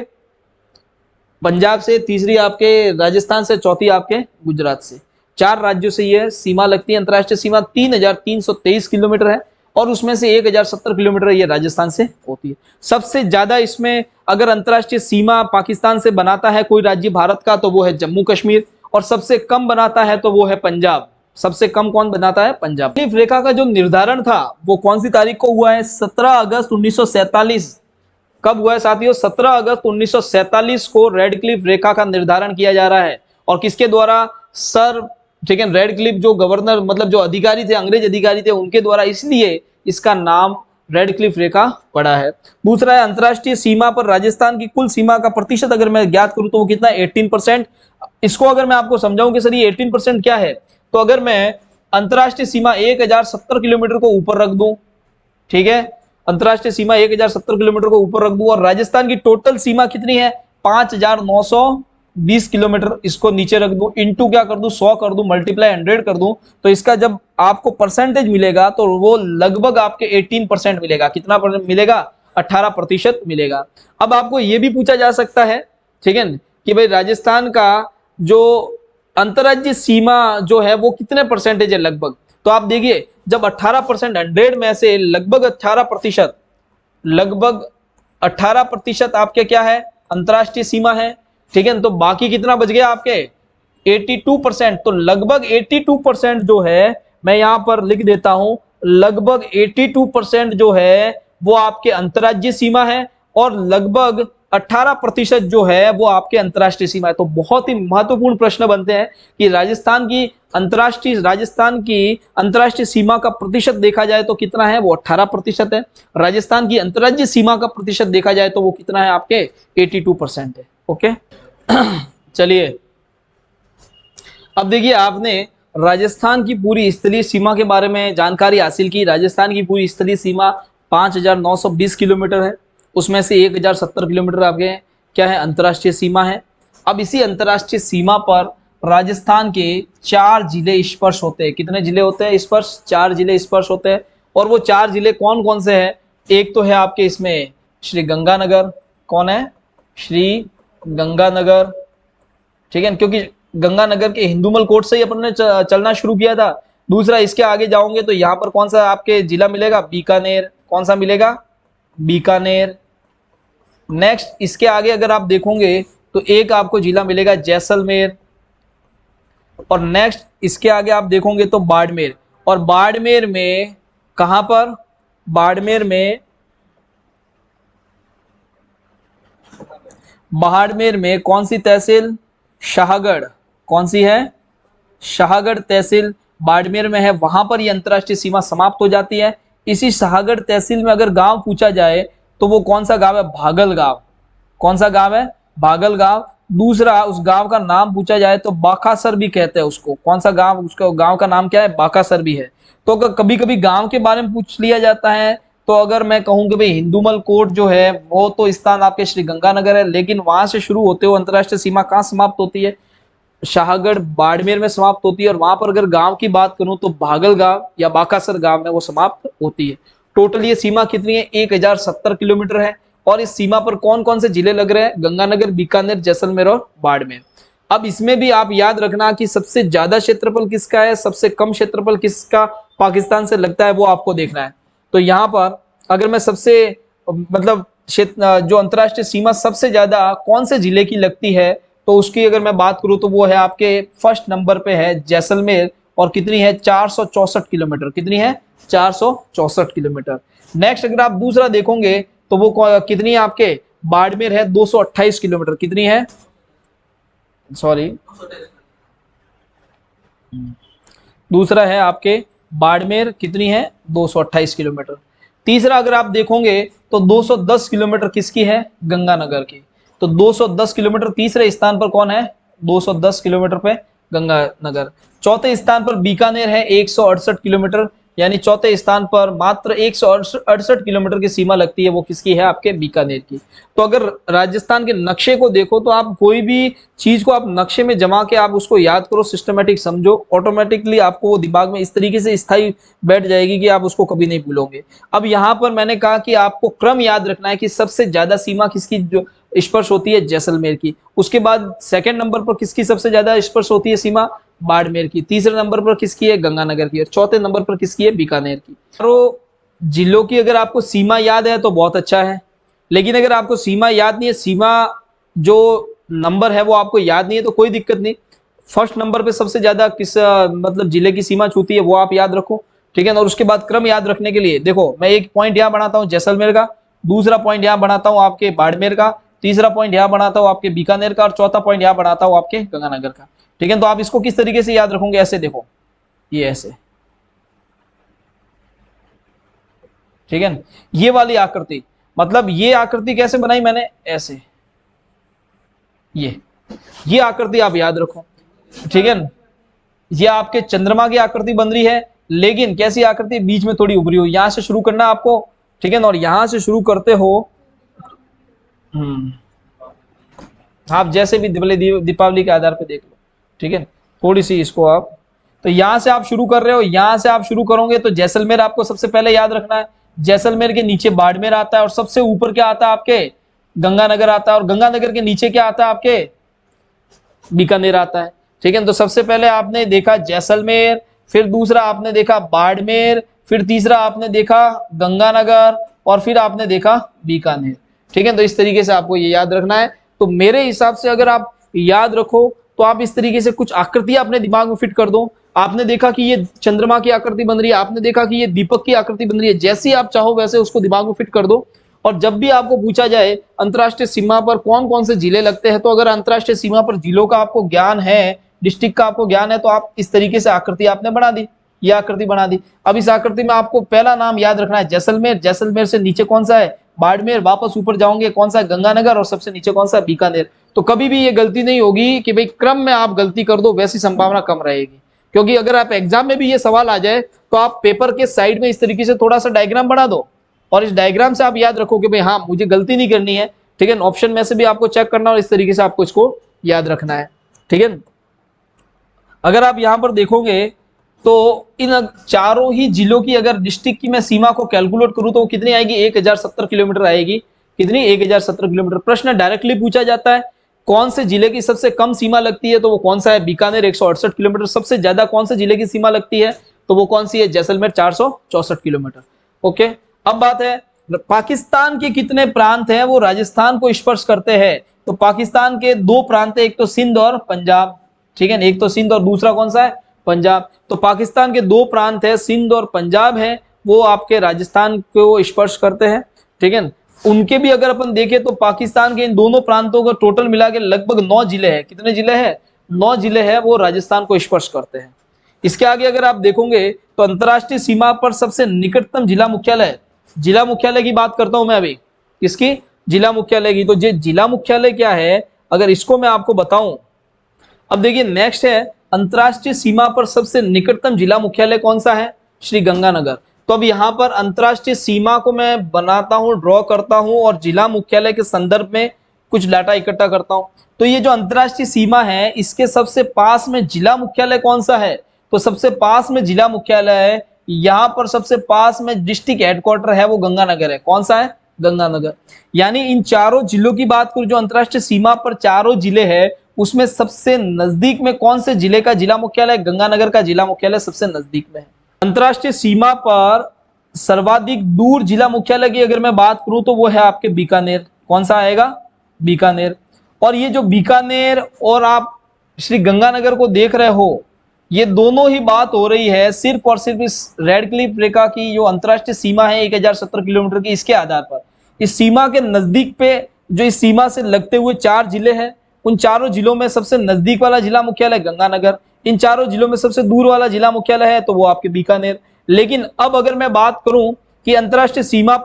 S1: पंजाब से, तीसरी आपके राजस्थान से, चौथी आपके गुजरात से। 4 राज्यों से यह सीमा लगती है। अंतरराष्ट्रीय सीमा 3323 किलोमीटर है और उसमें से 1070 किलोमीटर ये राजस्थान से होती है। सबसे ज्यादा इसमें अगर अंतरराष्ट्रीय सीमा पाकिस्तान से बनाता है कोई राज्य भारत का तो वो है जम्मू कश्मीर, और सबसे कम बनाता है तो वो है पंजाब। सबसे कम कौन बनाता है? पंजाब। क्लिफ रेखा का जो निर्धारण था वो कौन सी तारीख को हुआ है? 17 अगस्त 1947। कब हुआ है साथियों? 17 अगस्त 1947 को रेड क्लिफ रेखा का निर्धारण किया जा रहा है। और किसके द्वारा? सर, ठीक है, रेड क्लिफ जो गवर्नर मतलब जो अधिकारी थे, अंग्रेज अधिकारी थे, उनके द्वारा, इसलिए इसका नाम रेड क्लिफ रेखा पड़ा है। दूसरा है अंतरराष्ट्रीय सीमा पर राजस्थान की कुल सीमा का प्रतिशत अगर मैं ज्ञात करूं तो वो कितना? 18%। इसको अगर मैं आपको समझाऊं कि सर ये 18% क्या है, तो अगर मैं अंतरराष्ट्रीय सीमा 1070 किलोमीटर को ऊपर रख दूं, ठीक है, अंतरराष्ट्रीय सीमा 1070 किलोमीटर को ऊपर रख दूं और राजस्थान की टोटल सीमा कितनी है? 5920 किलोमीटर, इसको नीचे रख दूं, इंटू क्या कर दूं? 100 कर दूं, मल्टीप्लाई 100 कर दूं, तो इसका जब आपको परसेंटेज मिलेगा तो वो लगभग आपके 18% मिलेगा। कितना मिलेगा? 18% मिलेगा। अब आपको यह भी पूछा जा सकता है, ठीक है, कि भाई राजस्थान का जो अंतरराज्यीय सीमा जो है वो कितने परसेंटेज है लगभग? तो आप देखिए जब 18% 100 में से लगभग 18% आपके क्या है? अंतरराष्ट्रीय सीमा है, ठीक है। तो बाकी कितना बच गया आपके? 82%। तो लगभग 82% जो है, मैं यहां पर लिख देता हूं, लगभग 82% जो है वो आपके अंतरराज्यीय सीमा है और लगभग 18% जो है वो आपके अंतर्राष्ट्रीय सीमा है। तो बहुत ही महत्वपूर्ण प्रश्न बनते हैं कि राजस्थान की अंतर्राष्ट्रीय सीमा का प्रतिशत देखा जाए तो कितना है, वो 18% है। राजस्थान की अंतर्राज्यीय सीमा का प्रतिशत देखा जाए तो वो कितना है, आपके 82% है। ओके चलिए अब देखिए, आपने राजस्थान की पूरी स्थलीय सीमा के बारे में जानकारी हासिल की। राजस्थान की पूरी स्थलीय सीमा 5,920 किलोमीटर है, उसमें से 1,070 किलोमीटर आपके क्या है, अंतर्राष्ट्रीय सीमा है। अब इसी अंतर्राष्ट्रीय सीमा पर राजस्थान के 4 जिले स्पर्श होते हैं। कितने जिले होते हैं स्पर्श, 4 जिले स्पर्श होते हैं। और वो 4 जिले कौन कौन से हैं, एक तो है आपके इसमें श्री गंगानगर, कौन है, श्री गंगानगर, ठीक है, क्योंकि गंगानगर के हिंदूमल कोट से ही अपन ने चलना शुरू किया था। दूसरा, इसके आगे जाओगे तो यहाँ पर कौन सा आपके जिला मिलेगा, बीकानेर, कौन सा मिलेगा, बीकानेर। नेक्स्ट इसके आगे अगर आप देखोगे तो एक आपको जिला मिलेगा जैसलमेर, और नेक्स्ट इसके आगे आप देखोगे तो बाड़मेर। और बाड़मेर में कहां पर, बाड़मेर में कौन सी तहसील, शाहगढ़, कौन सी है, शाहगढ़ तहसील बाड़मेर में है। वहां पर ये अंतर्राष्ट्रीय सीमा समाप्त हो जाती है। इसी शाहगढ़ तहसील में अगर गांव पूछा जाए तो वो कौन सा गांव है, भागल गांव, कौन सा गांव है, भागल गांव। दूसरा, उस गांव का नाम पूछा जाए तो बाकासर भी कहते हैं उसको, कौन सा गांव, उसका गांव का नाम क्या है, बाकासर भी है। तो कभी कभी गांव के बारे में पूछ लिया जाता है, तो अगर मैं कहूँ कि भाई हिंदूमल कोट जो है वो तो स्थान आपके श्री गंगानगर है, लेकिन वहां से शुरू होते हुए अंतर्राष्ट्रीय सीमा कहाँ समाप्त होती है, शाहगढ़ बाड़मेर में समाप्त होती है। और वहां पर अगर गांव की बात करूं तो भागल गांव या बाकासर गांव में वो समाप्त होती है। टोटल ये सीमा कितनी है, 1,070 किलोमीटर है। और इस सीमा पर कौन कौन से जिले लग रहे हैं, गंगानगर, बीकानेर, जैसलमेर और बाड़मेर। अब इसमें भी आप याद रखना कि सबसे ज्यादा क्षेत्रफल किसका है, सबसे कम क्षेत्रफल किसका पाकिस्तान से लगता है, वो आपको देखना है। तो यहाँ पर अगर मैं सबसे मतलब क्षेत्र जो अंतर्राष्ट्रीय सीमा सबसे ज्यादा कौन से जिले की लगती है, तो उसकी अगर मैं बात करूं तो वो है आपके फर्स्ट नंबर पे है जैसलमेर, और कितनी है, 464 किलोमीटर, कितनी है, 464 किलोमीटर। नेक्स्ट अगर आप दूसरा देखोगे तो वो कितनी है, आपके बाड़मेर है 228 किलोमीटर, कितनी है, सॉरी, दूसरा है आपके बाड़मेर, कितनी है, 228 किलोमीटर। तीसरा अगर आप देखोगे तो 210 किलोमीटर किसकी है, गंगानगर की। तो 210 किलोमीटर तीसरे स्थान पर कौन है, 210 किलोमीटर पे गंगानगर। चौथे स्थान पर बीकानेर है 168 किलोमीटर, यानी चौथे स्थान पर मात्र 168 किलोमीटर की सीमा लगती है, वो किसकी है, आपके बीकानेर की। तो अगर राजस्थान के नक्शे को देखो तो आप कोई भी चीज को आप नक्शे में जमा के आप उसको याद करो, सिस्टमेटिक समझो, ऑटोमेटिकली आपको वो दिमाग में इस तरीके से स्थायी बैठ जाएगी कि आप उसको कभी नहीं भूलोगे। अब यहाँ पर मैंने कहा कि आपको क्रम याद रखना है कि सबसे ज्यादा सीमा किसकी जो स्पर्श होती है, जैसलमेर की। उसके बाद सेकंड नंबर पर किसकी सबसे ज्यादा स्पर्श होती है सीमा, बाड़मेर की। तीसरे नंबर पर किसकी है, गंगानगर की। और चौथे नंबर पर किसकी है, बीकानेर की। तो जिलों की अगर आपको सीमा याद है तो बहुत अच्छा है, लेकिन अगर आपको सीमा याद नहीं है, सीमा जो नंबर है वो आपको याद नहीं है, तो कोई दिक्कत नहीं। फर्स्ट नंबर पे सबसे ज्यादा किस मतलब जिले की सीमा छूती है वो आप याद रखो, ठीक है ना। और उसके बाद क्रम याद रखने के लिए देखो, मैं एक पॉइंट यहाँ बनाता हूँ जैसलमेर का, दूसरा पॉइंट यहाँ बनाता हूँ आपके बाड़मेर का, तीसरा पॉइंट यहाँ बनाता हूँ आपके बीकानेर का, और चौथा पॉइंट यहाँ बनाता हूँ आपके गंगानगर का, ठीक है। तो आप इसको किस तरीके से याद रखोगे, ऐसे देखो, ये ऐसे, ठीक है। ये वाली आकृति, मतलब ये आकृति कैसे बनाई मैंने, ऐसे, ये आकृति आप याद रखो, ठीक है। ये आपके चंद्रमा की आकृति बन रही है, लेकिन कैसी आकृति, बीच में थोड़ी उभरी हुई। यहां से शुरू करना आपको, ठीक है ना, और यहां से शुरू करते हो, आप जैसे भी दीपावली के आधार पे देख लो, ठीक है। थोड़ी सी इसको आप, तो यहां से आप शुरू कर रहे हो, यहां से आप शुरू करोगे तो जैसलमेर आपको सबसे पहले याद रखना है। जैसलमेर के नीचे बाड़मेर आता है, और सबसे ऊपर क्या आता है आपके, गंगानगर आता है, और गंगानगर के नीचे क्या आता है आपके, बीकानेर आता है, ठीक है। तो सबसे पहले आपने देखा जैसलमेर, फिर दूसरा आपने देखा बाड़मेर, फिर तीसरा आपने देखा गंगानगर, और फिर आपने देखा बीकानेर, ठीक है। तो इस तरीके से आपको ये याद रखना है। तो मेरे हिसाब से अगर आप याद रखो तो आप इस तरीके से कुछ आकृतियां अपने दिमाग में फिट कर दो। आपने देखा कि ये चंद्रमा की आकृति बन रही है, आपने देखा कि ये दीपक की आकृति बन रही है, जैसी आप चाहो वैसे उसको दिमाग में फिट कर दो। और जब भी आपको पूछा जाए अंतर्राष्ट्रीय सीमा पर कौन कौन से जिले लगते हैं, तो अगर अंतर्राष्ट्रीय सीमा पर जिलों का आपको ज्ञान है, डिस्ट्रिक्ट का आपको ज्ञान है, तो आप इस तरीके से आकृति आपने बना दी, ये आकृति बना दी। अब इस आकृति में आपको पहला नाम याद रखना है जैसलमेर, जैसलमेर से नीचे कौन सा है बाड़मेर, वापस ऊपर जाओगे कौन सा है गंगानगर, और सबसे नीचे कौन सा है बीकानेर। तो कभी भी ये गलती नहीं होगी कि भाई क्रम में आप गलती कर दो, वैसी संभावना कम रहेगी, क्योंकि अगर आप एग्जाम में भी ये सवाल आ जाए तो आप पेपर के साइड में इस तरीके से थोड़ा सा डायग्राम बना दो, और इस डायग्राम से आप याद रखो कि भाई हाँ मुझे गलती नहीं करनी है, ठीक है। ऑप्शन में से भी आपको चेक करना और इस तरीके से आपको इसको याद रखना है, ठीक है। अगर आप यहाँ पर देखोगे तो इन चारों ही जिलों की अगर डिस्ट्रिक्ट की मैं सीमा को कैलकुलेट करूं तो वो कितनी आएगी, 1070 किलोमीटर आएगी। कितनी, 1070 किलोमीटर। प्रश्न डायरेक्टली पूछा जाता है कौन से जिले की सबसे कम सीमा लगती है, तो वो कौन सा है बीकानेर 168 किलोमीटर। सबसे ज्यादा कौन से जिले की सीमा लगती है, तो वो कौन सी है जैसलमेर 464 किलोमीटर। ओके, अब बात है पाकिस्तान के कितने प्रांत हैं वो राजस्थान को स्पर्श करते हैं, तो पाकिस्तान के 2 प्रांत है, एक तो सिंध और पंजाब, ठीक है, एक तो सिंध और दूसरा कौन सा है पंजाब। तो पाकिस्तान के 2 प्रांत है, सिंध और पंजाब है, वो आपके राजस्थान को स्पर्श करते हैं, ठीक है। उनके भी अगर अपन देखें तो पाकिस्तान के इन दोनों प्रांतों को टोटल मिला के लगभग 9 जिले हैं। कितने जिले हैं, 9 जिले हैं, वो राजस्थान को स्पर्श करते हैं। इसके आगे अगर आप देखोगे तो अंतरराष्ट्रीय सीमा पर सबसे निकटतम जिला मुख्यालय, जिला मुख्यालय की बात करता हूं मैं अभी, किसकी, जिला मुख्यालय की। तो ये जिला मुख्यालय क्या है अगर इसको मैं आपको बताऊं, अब देखिए नेक्स्ट है अंतरराष्ट्रीय सीमा पर सबसे निकटतम जिला मुख्यालय कौन सा है, श्री गंगानगर। तो अब यहाँ पर अंतरराष्ट्रीय सीमा को मैं बनाता हूँ, ड्रॉ करता हूँ और जिला मुख्यालय के संदर्भ में कुछ डाटा इकट्ठा करता हूँ। तो ये जो अंतरराष्ट्रीय सीमा है इसके सबसे पास में जिला मुख्यालय कौन सा है, तो सबसे पास में जिला मुख्यालय है, यहाँ पर सबसे पास में डिस्ट्रिक्ट हेडक्वार्टर है वो गंगानगर है। कौन सा है, गंगानगर। यानी इन चारों जिलों की बात करूं, जो अंतरराष्ट्रीय सीमा पर चारों जिले हैं उसमें सबसे नजदीक में कौन से जिले का जिला मुख्यालय, गंगानगर का जिला मुख्यालय सबसे नजदीक में है। अंतरराष्ट्रीय सीमा पर सर्वाधिक दूर जिला मुख्यालय की अगर मैं बात करूं तो वो है आपके बीकानेर। कौन सा आएगा, बीकानेर। और ये जो बीकानेर और आप श्री गंगानगर को देख रहे हो, ये दोनों ही बात हो रही है सिर्फ और सिर्फ इस रेड क्लिफ रेखा की जो अंतरराष्ट्रीय सीमा है 1070 किलोमीटर की, इसके आधार पर। इस सीमा के नजदीक पे जो इस सीमा से लगते हुए 4 जिले हैं, उन चारों जिलों में सबसे नजदीक वाला जिला मुख्यालय गंगानगर, इन चारों जिलों में सबसे दूर वाला जिला मुख्यालय है तो वो आपके बीकानेर। लेकिन अब अगर मैं बात करूं कि अंतरराष्ट्रीय सीमा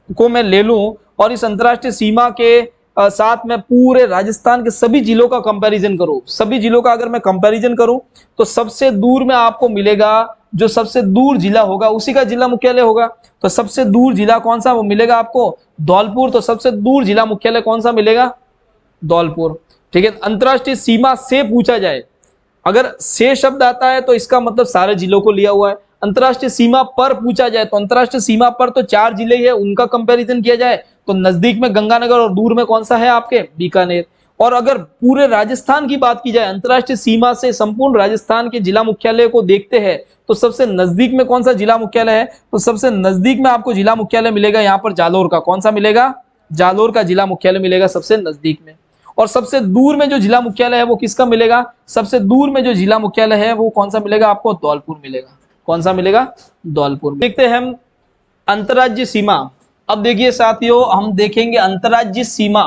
S1: को मैं ले लूं और इस अंतरराष्ट्रीय सीमा के साथ में पूरे राजस्थान के सभी जिलों का कंपैरिजन करूं, सभी जिलों का अगर मैं कंपैरिजन करूं तो सबसे दूर में आपको मिलेगा, जो सबसे दूर जिला होगा उसी का जिला मुख्यालय होगा। तो सबसे दूर जिला कौन सा वो मिलेगा आपको, धौलपुर। तो सबसे दूर जिला मुख्यालय कौन सा मिलेगा, धौलपुर, ठीक है। अंतरराष्ट्रीय सीमा से पूछा जाए, अगर से शब्द आता है तो इसका मतलब सारे जिलों को लिया हुआ है। अंतरराष्ट्रीय सीमा पर पूछा जाए तो अंतरराष्ट्रीय सीमा पर तो 4 जिले हैं, उनका कंपैरिजन किया जाए तो नजदीक में गंगानगर और दूर में कौन सा है आपके बीकानेर। और अगर पूरे राजस्थान की बात की जाए, अंतरराष्ट्रीय सीमा से संपूर्ण राजस्थान के जिला मुख्यालय को देखते हैं तो सबसे नजदीक में कौन सा जिला मुख्यालय है, तो सबसे नजदीक में आपको जिला मुख्यालय मिलेगा यहाँ पर जालोर का। कौन सा मिलेगा, जालोर का जिला मुख्यालय मिलेगा सबसे नजदीक में। और सबसे दूर में जो जिला मुख्यालय है वो किसका मिलेगा, सबसे दूर में जो जिला मुख्यालय है वो कौन सा मिलेगा आपको, धौलपुर मिलेगा। कौन सा मिलेगा, धौलपुर। देखते हैं हम अंतरराज्यीय सीमा। अब देखिए साथियों, हम देखेंगे अंतरराज्यीय सीमा,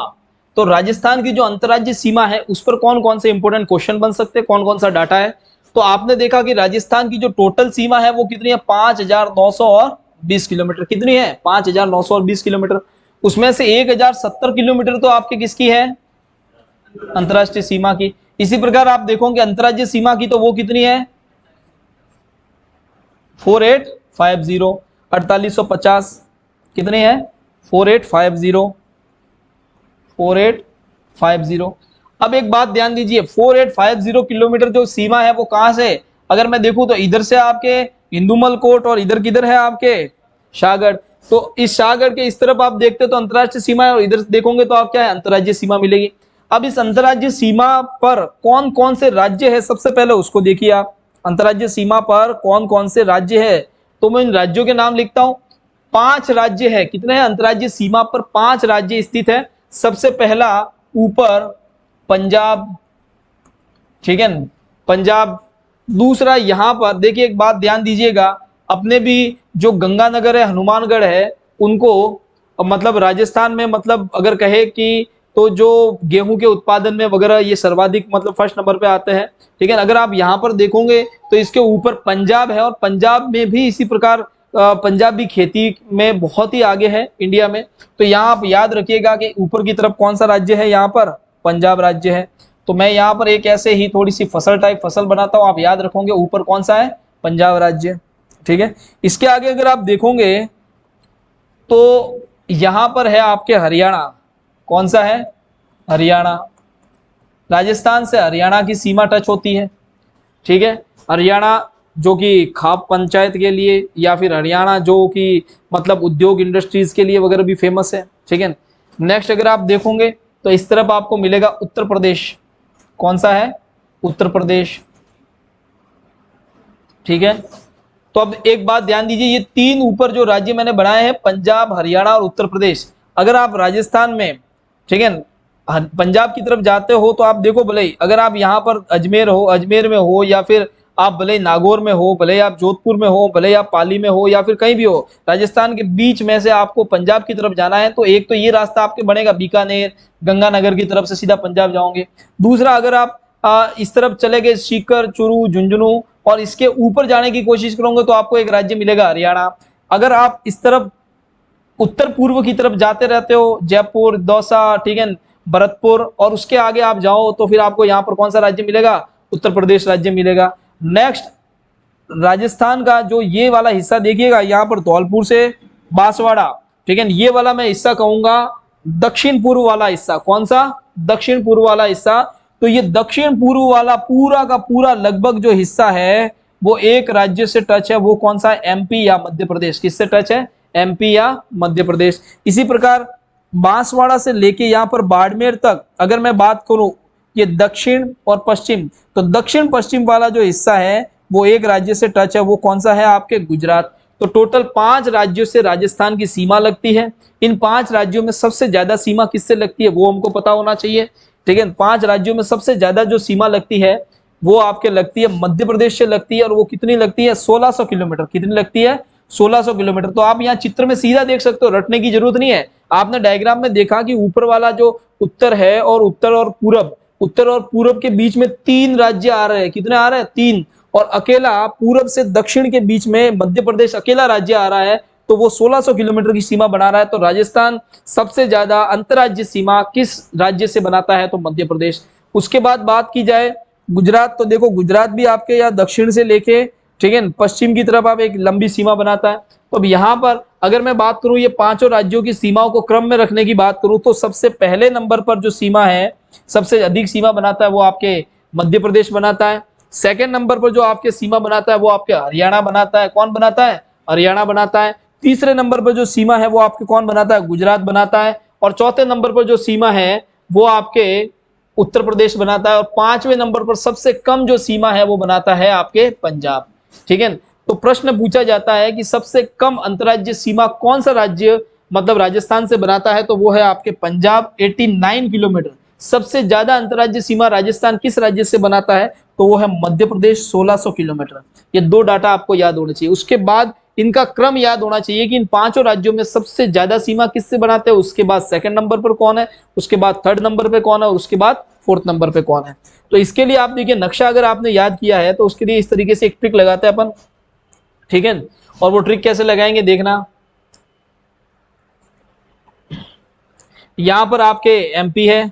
S1: तो राजस्थान की जो अंतरराज्यीय सीमा है उस पर कौन कौन से इंपोर्टेंट क्वेश्चन बन सकते हैं, कौन कौन सा डाटा है। तो आपने देखा कि राजस्थान की जो टोटल सीमा है वो कितनी है, 5920 किलोमीटर। कितनी है, 5920 किलोमीटर। उसमें से 1070 किलोमीटर तो आपके किसकी है, अंतरराष्ट्रीय सीमा की। इसी प्रकार आप देखोगे अंतरराज्यीय सीमा की तो वो कितनी है, 4850, 4850 कितने हैं, 4850। अब एक बात ध्यान दीजिए, 4850 किलोमीटर जो सीमा है वो कहां से, अगर मैं देखूं तो इधर से आपके इंदुमल कोट और इधर किधर है आपके शाहगढ़। तो इस शाहगढ़ के इस तरफ आप देखते तो अंतरराष्ट्रीय सीमा है और इधर देखोगे तो आप क्या है, अंतरराज्यीय सीमा मिलेगी। अब इस अंतरराज्यीय सीमा पर कौन कौन से राज्य है सबसे पहले उसको देखिए आप। अंतरराज्यीय सीमा पर कौन कौन से राज्य है, तो मैं इन राज्यों के नाम लिखता हूं। 5 राज्य है, कितने हैं अंतरराज्यीय सीमा पर, 5 राज्य स्थित है। सबसे पहला ऊपर पंजाब, ठीक है, पंजाब। दूसरा यहां पर देखिए, एक बात ध्यान दीजिएगा, अपने भी जो गंगानगर है, हनुमानगढ़ है, उनको मतलब राजस्थान में मतलब अगर कहे कि तो जो गेहूं के उत्पादन में वगैरह ये सर्वाधिक मतलब फर्स्ट नंबर पे आते हैं। ठीक है, अगर आप यहाँ पर देखोगे तो इसके ऊपर पंजाब है, और पंजाब में भी इसी प्रकार पंजाब भी खेती में बहुत ही आगे है इंडिया में। तो यहाँ आप याद रखिएगा कि ऊपर की तरफ कौन सा राज्य है, यहाँ पर पंजाब राज्य है। तो मैं यहाँ पर एक ऐसे ही थोड़ी सी फसल टाइप फसल बनाता हूँ, आप याद रखोगे ऊपर कौन सा है, पंजाब राज्य। ठीक है, इसके आगे अगर आप देखोगे तो यहां पर है आपके हरियाणा। कौन सा है, हरियाणा। राजस्थान से हरियाणा की सीमा टच होती है। ठीक है, हरियाणा जो कि खाप पंचायत के लिए, या फिर हरियाणा जो कि मतलब उद्योग इंडस्ट्रीज के लिए वगैरह भी फेमस है। ठीक है, नेक्स्ट अगर आप देखोगे तो इस तरफ आपको मिलेगा उत्तर प्रदेश। कौन सा है, उत्तर प्रदेश। ठीक है, तो अब एक बात ध्यान दीजिए, ये तीन ऊपर जो राज्य मैंने बनाए हैं, पंजाब, हरियाणा और उत्तर प्रदेश, अगर आप राजस्थान में, ठीक है, पंजाब की तरफ जाते हो तो आप देखो, भले अगर आप यहाँ पर अजमेर हो, अजमेर में हो, या फिर आप भले नागौर में हो, भले आप जोधपुर में हो, भले आप पाली में हो, या फिर कहीं भी हो, राजस्थान के बीच में से आपको पंजाब की तरफ जाना है तो एक तो ये रास्ता आपके बनेगा बीकानेर, गंगानगर की तरफ से सीधा पंजाब जाओगे। दूसरा, अगर आप इस तरफ चले गए सीकर, चुरू, झुंझुनू और इसके ऊपर जाने की कोशिश करोगे तो आपको एक राज्य मिलेगा हरियाणा। अगर आप इस तरफ उत्तर पूर्व की तरफ जाते रहते हो, जयपुर, दौसा, ठीक है, भरतपुर, और उसके आगे आप जाओ तो फिर आपको यहाँ पर कौन सा राज्य मिलेगा, उत्तर प्रदेश राज्य मिलेगा। नेक्स्ट, राजस्थान का जो ये वाला हिस्सा देखिएगा, यहाँ पर धौलपुर से बांसवाड़ा, ठीक है, ये वाला मैं हिस्सा कहूंगा दक्षिण पूर्व वाला हिस्सा। कौन सा, दक्षिण पूर्व वाला हिस्सा। तो ये दक्षिण पूर्व वाला पूरा का पूरा लगभग जो हिस्सा है वो एक राज्य से टच है, वो कौन सा है, एमपी या मध्य प्रदेश। किससे टच है, एमपी या मध्य प्रदेश। इसी प्रकार बांसवाड़ा से लेके यहाँ पर बाड़मेर तक अगर मैं बात करूं, ये दक्षिण और पश्चिम, तो दक्षिण पश्चिम वाला जो हिस्सा है वो एक राज्य से टच है, वो कौन सा है, आपके गुजरात। तो टोटल 5 राज्यों से राजस्थान की सीमा लगती है। इन 5 राज्यों में सबसे ज्यादा सीमा किससे लगती है वो हमको पता होना चाहिए। ठीक है, 5 राज्यों में सबसे ज्यादा जो सीमा लगती है वो आपके लगती है मध्य प्रदेश से लगती है, और वो कितनी लगती है, 1600 किलोमीटर। कितनी लगती है, 1600 किलोमीटर। तो आप यहाँ चित्र में सीधा देख सकते हो, रटने की जरूरत नहीं है। आपने डायग्राम में देखा कि ऊपर वाला जो उत्तर है और उत्तर और पूरब, उत्तर और पूरब के बीच में 3 राज्य आ रहे हैं। कितने आ रहे हैं, 3। और अकेला पूरब से दक्षिण के बीच में मध्य प्रदेश अकेला राज्य आ रहा है, तो वो 1600 किलोमीटर की सीमा बना रहा है। तो राजस्थान सबसे ज्यादा अंतरराज्य सीमा किस राज्य से बनाता है, तो मध्य प्रदेश। उसके बाद बात की जाए गुजरात, तो देखो गुजरात भी आपके यहाँ दक्षिण से लेके, ठीक है, पश्चिम की तरफ आप एक लंबी सीमा बनाता है। तो अब यहाँ पर अगर मैं बात करूं ये 5 राज्यों की सीमाओं को क्रम में रखने की बात करूं, तो सबसे पहले नंबर पर जो सीमा है, सबसे अधिक सीमा बनाता है वो आपके मध्य प्रदेश बनाता है। सेकंड नंबर पर जो आपके सीमा बनाता है वो आपके हरियाणा बनाता है। कौन बनाता है, हरियाणा बनाता है। तीसरे नंबर पर जो सीमा है वो आपके कौन बनाता है, गुजरात बनाता है। और चौथे नंबर पर जो सीमा है वो आपके उत्तर प्रदेश बनाता है। और 5वें नंबर पर सबसे कम जो सीमा है वो बनाता है आपके पंजाब। ठीक है, तो प्रश्न पूछा जाता है कि सबसे कम अंतरराज्य सीमा कौन सा राज्य मतलब राजस्थान से बनाता है, तो वो है आपके पंजाब, 89 किलोमीटर। सबसे ज्यादा अंतरराज्य सीमा राजस्थान किस राज्य से बनाता है, तो वो है मध्य प्रदेश, 1600 किलोमीटर। ये 2 डाटा आपको याद होने चाहिए। उसके बाद इनका क्रम याद होना चाहिए कि इन 5 राज्यों में सबसे ज्यादा सीमा किससे बनाते हैं, उसके बाद सेकंड नंबर पर कौन है, उसके बाद थर्ड नंबर पे कौन है, और उसके बाद फोर्थ नंबर पे कौन है। तो इसके लिए आप देखिए नक्शा अगर आपने याद किया है तो उसके लिए इस तरीके से एक ट्रिक लगाते हैं अपन। ठीक है, और वो ट्रिक कैसे लगाएंगे देखना। यहां पर आपके एमपी है।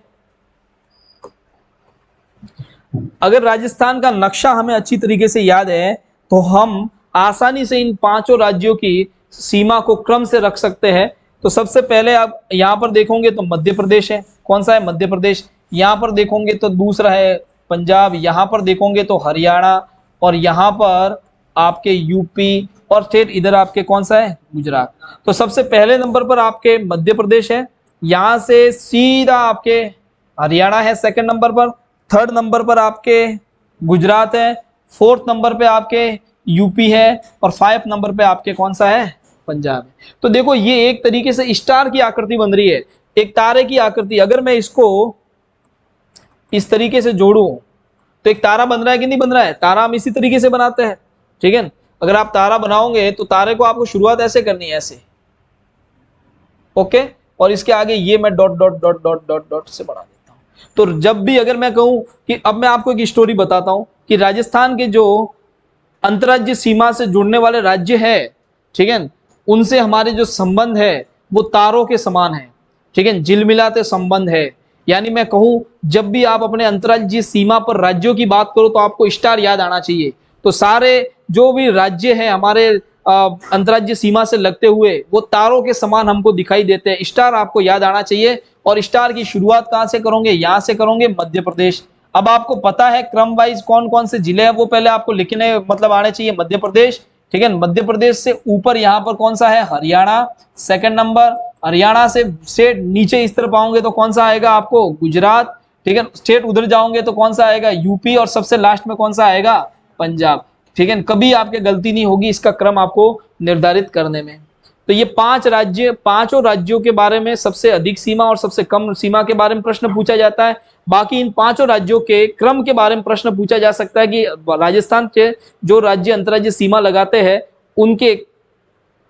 S1: अगर राजस्थान का नक्शा हमें अच्छी तरीके से याद है तो हम आसानी से इन 5 राज्यों की सीमा को क्रम से रख सकते हैं। तो सबसे पहले आप यहां पर देखोगे तो मध्य प्रदेश है। कौन सा है, मध्य प्रदेश। यहां पर देखोगे तो दूसरा है पंजाब, यहां पर देखोगे तो हरियाणा, और यहां पर आपके यूपी, और फिर इधर आपके कौन सा है, गुजरात। तो सबसे पहले नंबर पर आपके मध्य प्रदेश है, यहां से सीधा आपके हरियाणा है सेकंड नंबर पर, थर्ड नंबर पर आपके गुजरात है, फोर्थ नंबर पे आपके यूपी है, और 5 नंबर पे आपके कौन सा है, पंजाब है। तो देखो ये एक तरीके से स्टार की आकृति बन रही है, एक तारे की आकृति। अगर मैं इसको इस तरीके से जोड़ू तो एक तारा बन रहा है कि नहीं बन रहा है। तारा हम इसी तरीके से बनाते हैं। ठीक है, अगर आप तारा बनाओगे तो तारे को आपको शुरुआत ऐसे करनी है, ऐसे, ओके, और इसके आगे ये मैं dot dot dot dot dot dot से बढ़ा देता हूं। तो जब भी अगर मैं कहूं कि अब मैं आपको एक स्टोरी बताता हूं कि राजस्थान के जो अंतर्राज्यीय सीमा से जुड़ने वाले राज्य है, ठीक है, उनसे हमारे जो संबंध है वो तारों के समान है, ठीक है, झिलमिलाते संबंध है। यानी मैं कहूं जब भी आप अपने अंतर्राज्यीय सीमा पर राज्यों की बात करो तो आपको स्टार याद आना चाहिए। तो सारे जो भी राज्य हैं हमारे अंतर्राज्यीय सीमा से लगते हुए वो तारों के समान हमको दिखाई देते हैं। स्टार आपको याद आना चाहिए। और स्टार की शुरुआत कहां से करोगे? यहां से करोगे, मध्य प्रदेश। अब आपको पता है क्रम वाइज कौन कौन से जिले हैं, वो पहले आपको लिखने मतलब आने चाहिए। मध्य प्रदेश, ठीक है, मध्य प्रदेश से ऊपर यहाँ पर कौन सा है? Haryana, second number. हरियाणा से नीचे इस तरफ आओगे तो कौन सा आएगा आपको? गुजरात, ठीक है, स्टेट उधर जाओगे तो कौन सा आएगा? यूपी, और सबसे लास्ट में कौन सा आएगा? पंजाब, ठीक है। कभी आपके गलती नहीं होगी इसका क्रम आपको निर्धारित करने में। तो ये 5 राज्य, पांचों राज्यों के बारे में सबसे अधिक सीमा और सबसे कम सीमा के बारे में प्रश्न पूछा जाता है। बाकी इन 5 राज्यों के क्रम के बारे में प्रश्न पूछा जा सकता है कि राजस्थान के जो राज्य अंतर्राज्यीय सीमा लगाते हैं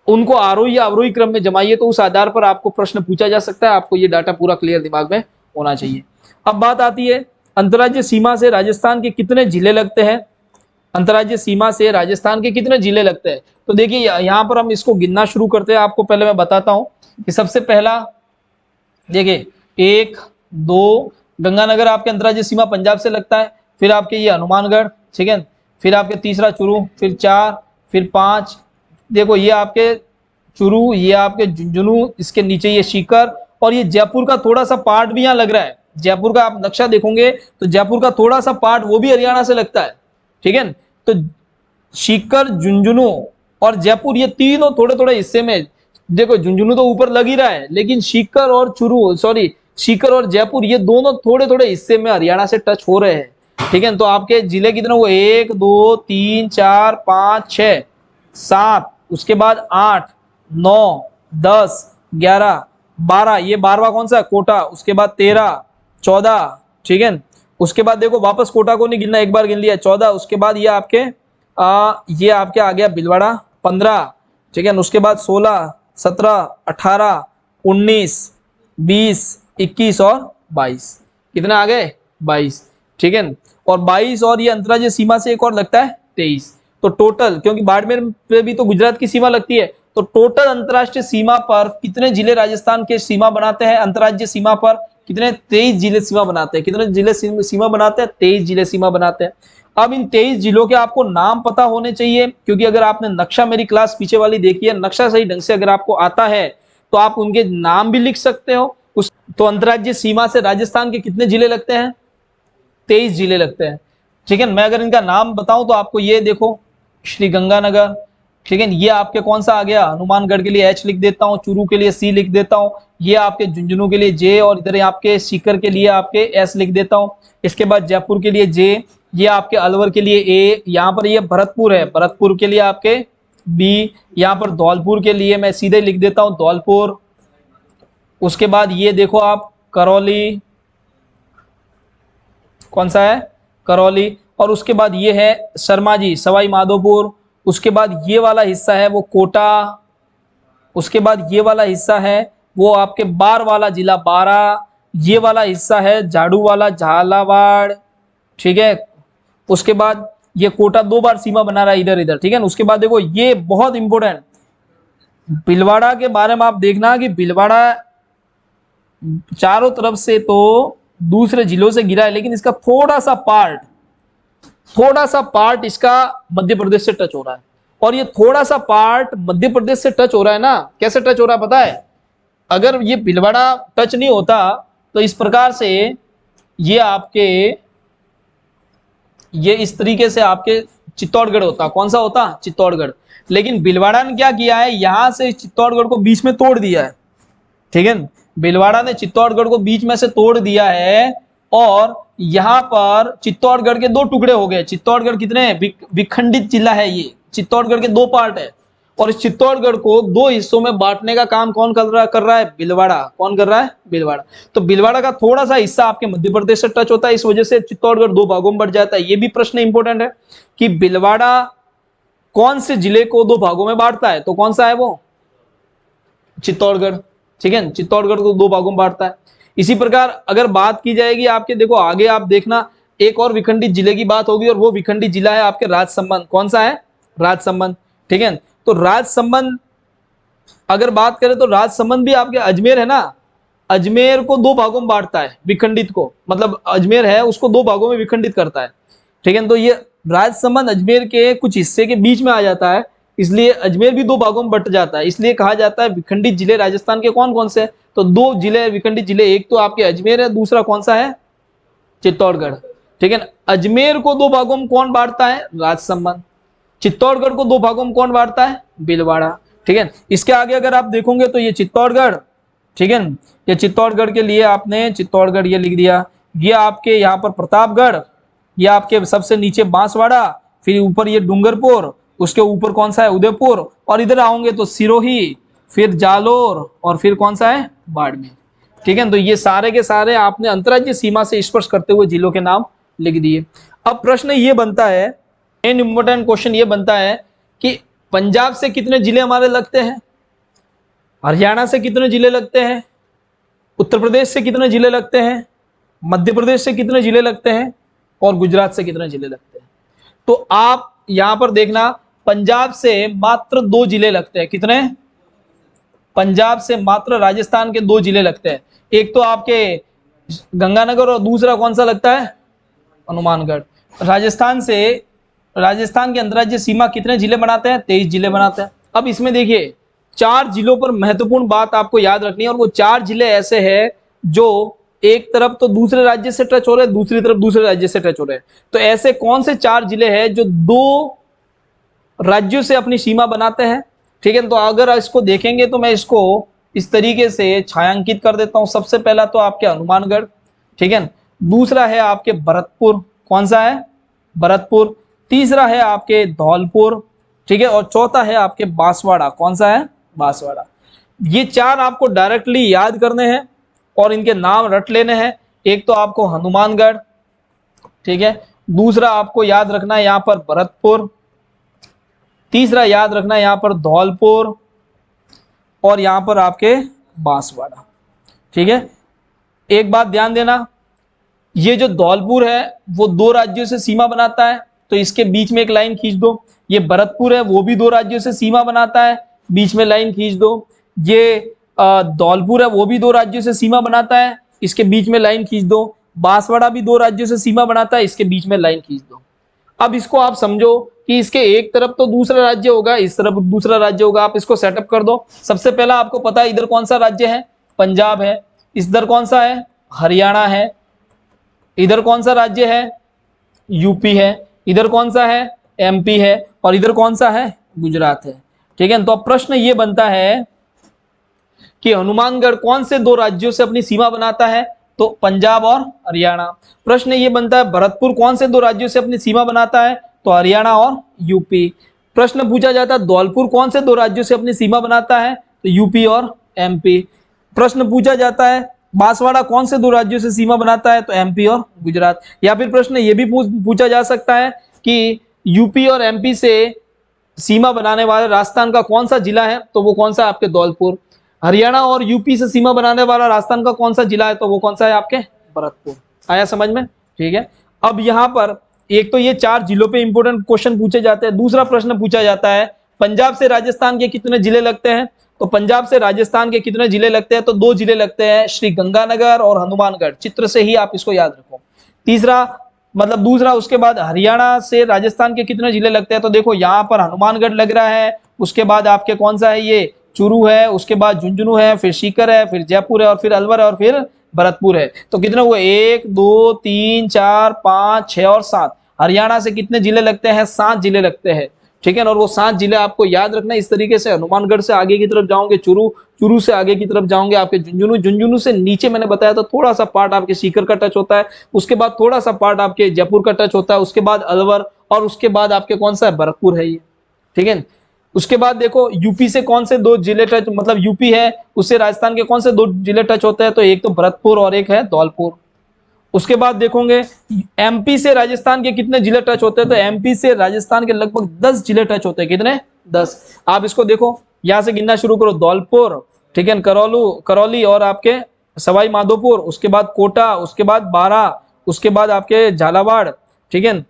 S1: उनको आरोही या अवरोही क्रम में जमाइए, तो उस आधार पर आपको प्रश्न पूछा जा सकता है। आपको ये डाटा पूरा क्लियर दिमाग में होना चाहिए। अब बात आती है अंतर्राज्यीय सीमा से राजस्थान के कितने जिले लगते हैं। अंतर्राज्यीय सीमा से राजस्थान के कितने जिले लगते हैं? तो देखिए यहाँ पर हम इसको गिनना शुरू करते हैं। आपको पहले मैं बताता हूं कि सबसे पहला देखिए 1 2 गंगानगर आपके अंतर्राज्यीय सीमा पंजाब से लगता है। फिर आपके ये हनुमानगढ़, ठीक है, फिर आपके तीसरा चूरू, फिर 4, फिर 5, देखो ये आपके चूरू, ये आपके झुंझुनू, इसके नीचे ये सीकर, और ये जयपुर का थोड़ा सा पार्ट भी यहाँ लग रहा है। जयपुर का आप नक्शा देखोगे तो जयपुर का थोड़ा सा पार्ट वो भी हरियाणा से लगता है, ठीक है। तो सीकर, झुंझुनू और जयपुर ये तीनों थोड़े थोड़े हिस्से में, देखो झुंझुनू तो ऊपर लग ही रहा है, लेकिन सीकर और सीकर और जयपुर ये दोनों थोड़े थोड़े हिस्से में हरियाणा से टच हो रहे हैं, ठीक है। तो आपके जिले कितने हुए? 1 2 3 4 5 6 7, उसके बाद 8 9 10 11 12, ये 12वां कौन सा? कोटा। उसके बाद 13 14, ठीक है। उसके बाद देखो वापस कोटा को नहीं गिनना, एक बार गिन लिया 14। उसके बाद ये आपके आ गया भीलवाड़ा 15, ठीक है। उसके बाद 16 17 18 19 20 21 और 22, कितने आ गए? 22, ठीक है। और 22 और ये अंतर्राज्यीय सीमा से एक और लगता है 23। तो टोटल, क्योंकि बाड़मेर पे भी तो गुजरात की सीमा लगती है, तो टोटल अंतर्राष्ट्रीय सीमा पर कितने जिले राजस्थान के सीमा बनाते हैं? अंतर्राज्यीय सीमा पर कितने? 23 जिले सीमा बनाते हैं। कितने जिले सीमा बनाते हैं? 23 जिले सीमा बनाते हैं। अब इन 23 जिलों के आपको नाम पता होने चाहिए, क्योंकि अगर आपने नक्शा मेरी क्लास पीछे वाली देखी है, नक्शा सही ढंग से अगर आपको आता है तो आप उनके नाम भी लिख सकते हो। तो अंतर्राज्यीय सीमा से राजस्थान के कितने जिले लगते हैं? 23 जिले लगते हैं, ठीक है। मैं अगर इनका नाम बताऊं तो आपको ये देखो, श्री गंगानगर, ठीक है, ये आपके कौन सा आ गया? हनुमानगढ़ के लिए H लिख देता हूँ, चूरू के लिए C लिख देता हूँ, ये आपके झुंझुनू के लिए J, और इधर आपके सीकर के लिए आपके S लिख देता हूँ। इसके बाद जयपुर के लिए J, ये आपके अलवर के लिए A, यहाँ पर ये भरतपुर है, भरतपुर के लिए आपके B, यहाँ पर धौलपुर के लिए मैं सीधे लिख देता हूँ धौलपुर। उसके बाद ये देखो आप करौली, कौन सा है? करौली। और उसके बाद ये है शर्मा जी, सवाई माधोपुर। उसके बाद ये वाला हिस्सा है वो कोटा। उसके बाद ये वाला हिस्सा है वो आपके बार वाला जिला बारा। ये वाला हिस्सा है झाड़ू वाला झालावाड़, ठीक है। उसके बाद ये कोटा 2 बार सीमा बना रहा है इधर इधर, ठीक है। उसके बाद देखो ये बहुत इंपॉर्टेंट, भीलवाड़ा के बारे में आप देखना कि भीलवाड़ा चारों तरफ से तो दूसरे जिलों से गिरा है, लेकिन इसका थोड़ा सा पार्ट इसका मध्य प्रदेश से टच हो रहा है। और ये थोड़ा सा पार्ट मध्य प्रदेश से टच हो रहा है ना, कैसे टच हो रहा है पता है? अगर ये भीलवाड़ा टच नहीं होता तो इस प्रकार से ये आपके, ये इस तरीके से आपके चित्तौड़गढ़ होता। कौन सा होता? चित्तौड़गढ़। लेकिन भीलवाड़ा ने क्या किया है, यहां से चित्तौड़गढ़ को बीच में तोड़ दिया है, ठीक है। भीलवाड़ा ने चित्तौड़गढ़ को बीच में से तोड़ दिया है, और यहां पर चित्तौड़गढ़ के 2 टुकड़े हो गए। चित्तौड़गढ़ कितने विखंडित जिला है, ये चित्तौड़गढ़ के 2 पार्ट है, और इस चित्तौड़गढ़ को 2 हिस्सों में बांटने का काम कौन कर रहा है? भीलवाड़ा। कौन कर रहा है? भीलवाड़ा। तो भीलवाड़ा का थोड़ा सा हिस्सा आपके मध्य प्रदेश से टच होता है, इस वजह से चित्तौड़गढ़ 2 भागों में बढ़ जाता है। ये भी प्रश्न इंपॉर्टेंट है कि भीलवाड़ा कौन से जिले को 2 भागों में बांटता है, तो कौन सा है वो? चित्तौड़गढ़। ठीक है, चित्तौड़गढ़ को 2 भागों में बांटता है। इसी प्रकार अगर बात की जाएगी आपके, देखो आगे आप देखना एक और विखंडित जिले की बात होगी, और वो विखंडित जिला है आपके राजसमंद। कौन सा है? राजसमंद। ठीक है, तो राजसमंद अगर बात करें तो राजसमंद भी आपके अजमेर है ना, अजमेर को 2 भागों में बांटता है, विखंडित को, मतलब अजमेर है उसको 2 भागों में विखंडित करता है। ठीक है, तो ये राजसमंद अजमेर के कुछ हिस्से के बीच में आ जाता है, इसलिए अजमेर भी 2 भागों में बट जाता है, इसलिए कहा जाता है विखंडित जिले राजस्थान के कौन कौन से? तो 2 जिले विखंडित जिले, एक तो आपके अजमेर है, दूसरा कौन सा है? चित्तौड़गढ़। ठीक है, अजमेर को 2 भागों में कौन बांटता है? राजसमंद। चित्तौड़गढ़ को 2 भागों में कौन बांटता है? भीलवाड़ा। ठीक है, इसके आगे अगर आप देखोगे तो ये चित्तौड़गढ़, ठीक है, ये चित्तौड़गढ़ के लिए आपने चित्तौड़गढ़ ये लिख दिया, ये आपके यहाँ पर प्रतापगढ़, ये आपके सबसे नीचे बांसवाड़ा, फिर ऊपर ये डूंगरपुर, उसके ऊपर कौन सा है? उदयपुर, और इधर आओगे तो सिरोही, फिर जालोर, और फिर कौन सा है? बाड़मेर। ठीक है, तो ये सारे के सारे आपने अंतर्राज्यीय सीमा से स्पर्श करते हुए जिलों के नाम लिख दिए। अब प्रश्न ये बनता है, मेन इंपॉर्टेंट क्वेश्चन ये बनता है कि पंजाब से कितने जिले हमारे लगते हैं, हरियाणा से कितने जिले लगते हैं, उत्तर प्रदेश से कितने जिले लगते हैं, मध्य प्रदेश से कितने जिले लगते हैं, और गुजरात से कितने जिले लगते हैं। तो आप यहां पर देखना, पंजाब से मात्र 2 जिले लगते हैं। कितने? पंजाब से मात्र राजस्थान के 2 जिले लगते हैं, एक तो आपके गंगानगर और दूसरा कौन सा लगता है? हनुमानगढ़। राजस्थान से, राजस्थान के अंतर्राज्यीय सीमा कितने जिले बनाते हैं? 23 जिले बनाते हैं। अब इसमें देखिए 4 जिलों पर महत्वपूर्ण बात आपको याद रखनी है, और वो 4 जिले ऐसे हैं जो एक तरफ तो दूसरे राज्य से टच हो रहे हैं, दूसरी तरफ दूसरे राज्य से टच हो रहे हैं। तो ऐसे कौन से 4 जिले हैं जो 2 राज्यों से अपनी सीमा बनाते हैं? ठीक है, तो अगर इसको देखेंगे तो मैं इसको इस तरीके से छायांकित कर देता हूं। सबसे पहला तो आपके हनुमानगढ़, ठीक है, दूसरा है आपके भरतपुर, कौन सा है? भरतपुर, तीसरा है आपके धौलपुर, ठीक है, और चौथा है आपके बांसवाड़ा, कौन सा है? बांसवाड़ा। ये 4 आपको डायरेक्टली याद करने हैं और इनके नाम रट लेने हैं। एक तो आपको हनुमानगढ़, ठीक है, दूसरा आपको याद रखना है यहां पर भरतपुर, तीसरा याद रखना है यहां पर धौलपुर, और यहां पर आपके बांसवाड़ा। ठीक है, एक बात ध्यान देना, ये जो धौलपुर है वो 2 राज्यों से सीमा बनाता है, तो इसके बीच में एक लाइन खींच दो। ये भरतपुर है वो भी 2 राज्यों से सीमा बनाता है, बीच में लाइन खींच दो। ये धौलपुर है वो भी 2 राज्यों से सीमा बनाता है, इसके बीच में लाइन खींच दो। बांसवाड़ा भी 2 राज्यों से सीमा बनाता है, इसके बीच में लाइन खींच दो। अब इसको आप समझो कि इसके एक तरफ तो दूसरा राज्य होगा, इस तरफ दूसरा राज्य होगा। आप इसको सेटअप कर दो। सबसे पहला आपको पता है इधर कौन सा राज्य है? पंजाब है। इधर कौन सा है? हरियाणा है। इधर कौन सा राज्य है? यूपी है। इधर कौन सा है? एमपी है। और इधर कौन सा है? गुजरात है। ठीक है, तो अब प्रश्न ये बनता है कि हनुमानगढ़ कौन से 2 राज्यों से अपनी सीमा बनाता है? तो पंजाब और हरियाणा। प्रश्न ये बनता है भरतपुर कौन से 2 राज्यों से अपनी सीमा बनाता है? तो हरियाणा और यूपी। प्रश्न पूछा जाता है धौलपुर कौन से 2 राज्यों से अपनी सीमा बनाता है? तो यूपी और एमपी। प्रश्न पूछा जाता है बांसवाड़ा कौन से 2 राज्यों से सीमा बनाता है? तो एमपी और गुजरात। या फिर प्रश्न ये भी पूछा जा सकता है कि यूपी और एमपी से सीमा बनाने वाले राजस्थान का कौन सा जिला है? तो वो कौन सा? आपके धौलपुर। हरियाणा और यूपी से सीमा बनाने वाला राजस्थान का कौन सा जिला है? तो वो कौन सा है? आपके भरतपुर। आया समझ में? ठीक है, अब यहां पर एक तो ये 4 जिलों पे इंपोर्टेंट क्वेश्चन पूछे जाते हैं। दूसरा प्रश्न पूछा जाता है पंजाब से राजस्थान के कितने जिले लगते हैं? तो पंजाब से राजस्थान के कितने जिले लगते हैं? तो 2 जिले लगते हैं, श्री गंगानगर और हनुमानगढ़। चित्र से ही आप इसको याद रखो। तीसरा मतलब दूसरा, उसके बाद हरियाणा से राजस्थान के कितने जिले लगते हैं? तो देखो यहाँ पर हनुमानगढ़ लग रहा है, उसके बाद आपके कौन सा है? ये चूरू है, उसके बाद झुंझुनू है, फिर सीकर है, फिर जयपुर है, और फिर अलवर है, और फिर भरतपुर है। तो कितने हुए? 1 2 3 4 5 6 और 7। हरियाणा से कितने जिले लगते हैं? 7 जिले लगते हैं। ठीक है, और वो 7 जिले आपको याद रखना इस तरीके से। हनुमानगढ़ से आगे की तरफ जाओगे चूरू, चूरू से आगे की तरफ जाओगे आपके झुंझुनू, झुंझुनू से नीचे मैंने बताया था थोड़ा सा पार्ट आपके सीकर का टच होता है, उसके बाद थोड़ा सा पार्ट आपके जयपुर का टच होता है, उसके बाद अलवर, और उसके बाद आपके कौन सा है? भरतपुर है ये। ठीक है, उसके बाद देखो यूपी से कौन से 2 जिले टच, मतलब यूपी है उससे राजस्थान के कौन से 2 जिले टच होते हैं? तो एक तो भरतपुर और एक है धौलपुर। उसके बाद देखोगे एमपी से राजस्थान के कितने जिले टच होते हैं? तो एमपी से राजस्थान के लगभग 10 जिले टच होते हैं। कितने? 10। आप इसको देखो, यहां से गिनना शुरू करो। धौलपुर, ठीक है, करौली और आपके सवाई माधोपुर, उसके बाद कोटा, उसके बाद बारां, उसके बाद आपके झालावाड़, ठीक है,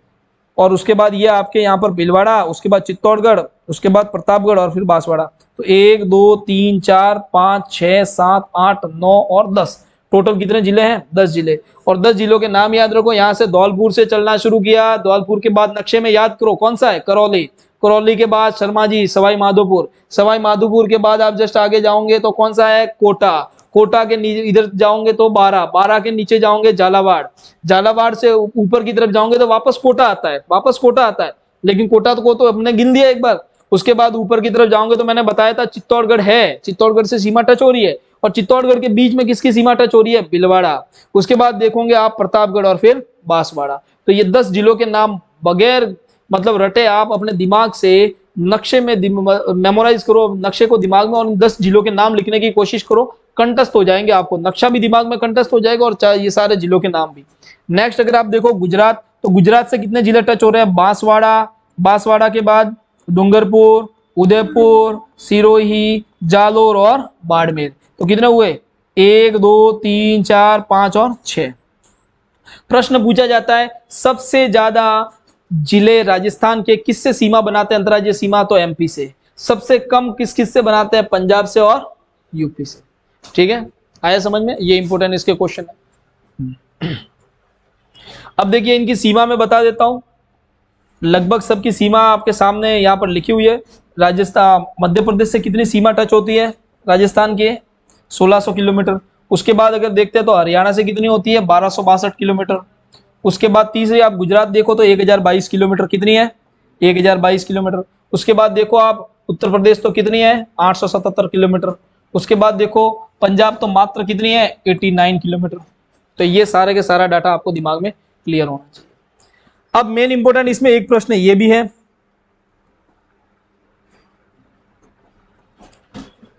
S1: और उसके बाद ये आपके यहाँ पर भीलवाड़ा, उसके बाद चित्तौड़गढ़, उसके बाद प्रतापगढ़ और फिर बांसवाड़ा। तो 1 2 3 4 5 6 7 8 9 और 10, टोटल कितने जिले हैं? 10 जिले। और 10 जिलों के नाम याद रखो। यहाँ से धौलपुर से चलना शुरू किया, धौलपुर के बाद नक्शे में याद करो कौन सा है? करौली। करौली के बाद शर्मा जी सवाई माधोपुर, सवाई माधोपुर के बाद आप जस्ट आगे जाओगे तो कौन सा है? कोटा। कोटा के नीचे इधर जाओगे तो बारां, बारां के नीचे जाओगे झालावाड़, झालावाड़ से ऊपर की तरफ जाओगे तो वापस कोटा आता है, वापस कोटा आता है, लेकिन कोटा को तो हमने गिन दिया एक बार। उसके बाद ऊपर की तरफ जाओगे तो मैंने बताया था चित्तौड़गढ़ है, चित्तौड़गढ़ से सीमा टच हो रही है, और चित्तौड़गढ़ के बीच में किसकी सीमा टच हो रही है? भीलवाड़ा। उसके बाद देखोगे आप प्रतापगढ़ और फिर बांसवाड़ा। तो ये 10 जिलों के नाम बगैर मतलब रटे आप अपने दिमाग से नक्शे में मेमोराइज करो, नक्शे को दिमाग में, और 10 जिलों के नाम लिखने की कोशिश करो, कंठस्थ हो जाएंगे आपको, नक्शा भी दिमाग में कंठस्थ हो जाएगा और ये सारे जिलों के नाम भी। नेक्स्ट अगर आप देखो गुजरात, तो गुजरात से कितने जिले टच हो रहे हैं? बांसवाड़ा, बांसवाड़ा के बाद डूंगरपुर, उदयपुर, सिरोही, जालोर और बाड़मेर। तो कितने हुए? 1 2 3 4 5 और 6। प्रश्न पूछा जाता है सबसे ज्यादा जिले राजस्थान के किससे सीमा बनाते हैं अंतर्राज्यीय सीमा? तो एमपी से। सबसे कम किस किस से बनाते हैं? पंजाब से और यूपी से। ठीक है, आया समझ में? ये इंपोर्टेंट इसके क्वेश्चन है। अब देखिए इनकी सीमा में बता देता हूं, लगभग सबकी सीमा आपके सामने यहाँ पर लिखी हुई है। राजस्थान, मध्य प्रदेश से कितनी सीमा टच होती है राजस्थान की? 1600 किलोमीटर। उसके बाद अगर देखते हैं तो हरियाणा से कितनी होती है? 1262 किलोमीटर। उसके बाद तीसरी आप गुजरात देखो तो 1022 किलोमीटर। कितनी है? 1022 किलोमीटर। उसके बाद देखो आप उत्तर प्रदेश तो कितनी है? 877 किलोमीटर। उसके बाद देखो पंजाब तो मात्र कितनी है? 89 किलोमीटर। तो ये सारे के सारा डाटा आपको दिमाग में क्लियर होना चाहिए। अब मेन इंपोर्टेंट इसमें एक प्रश्न ये भी है,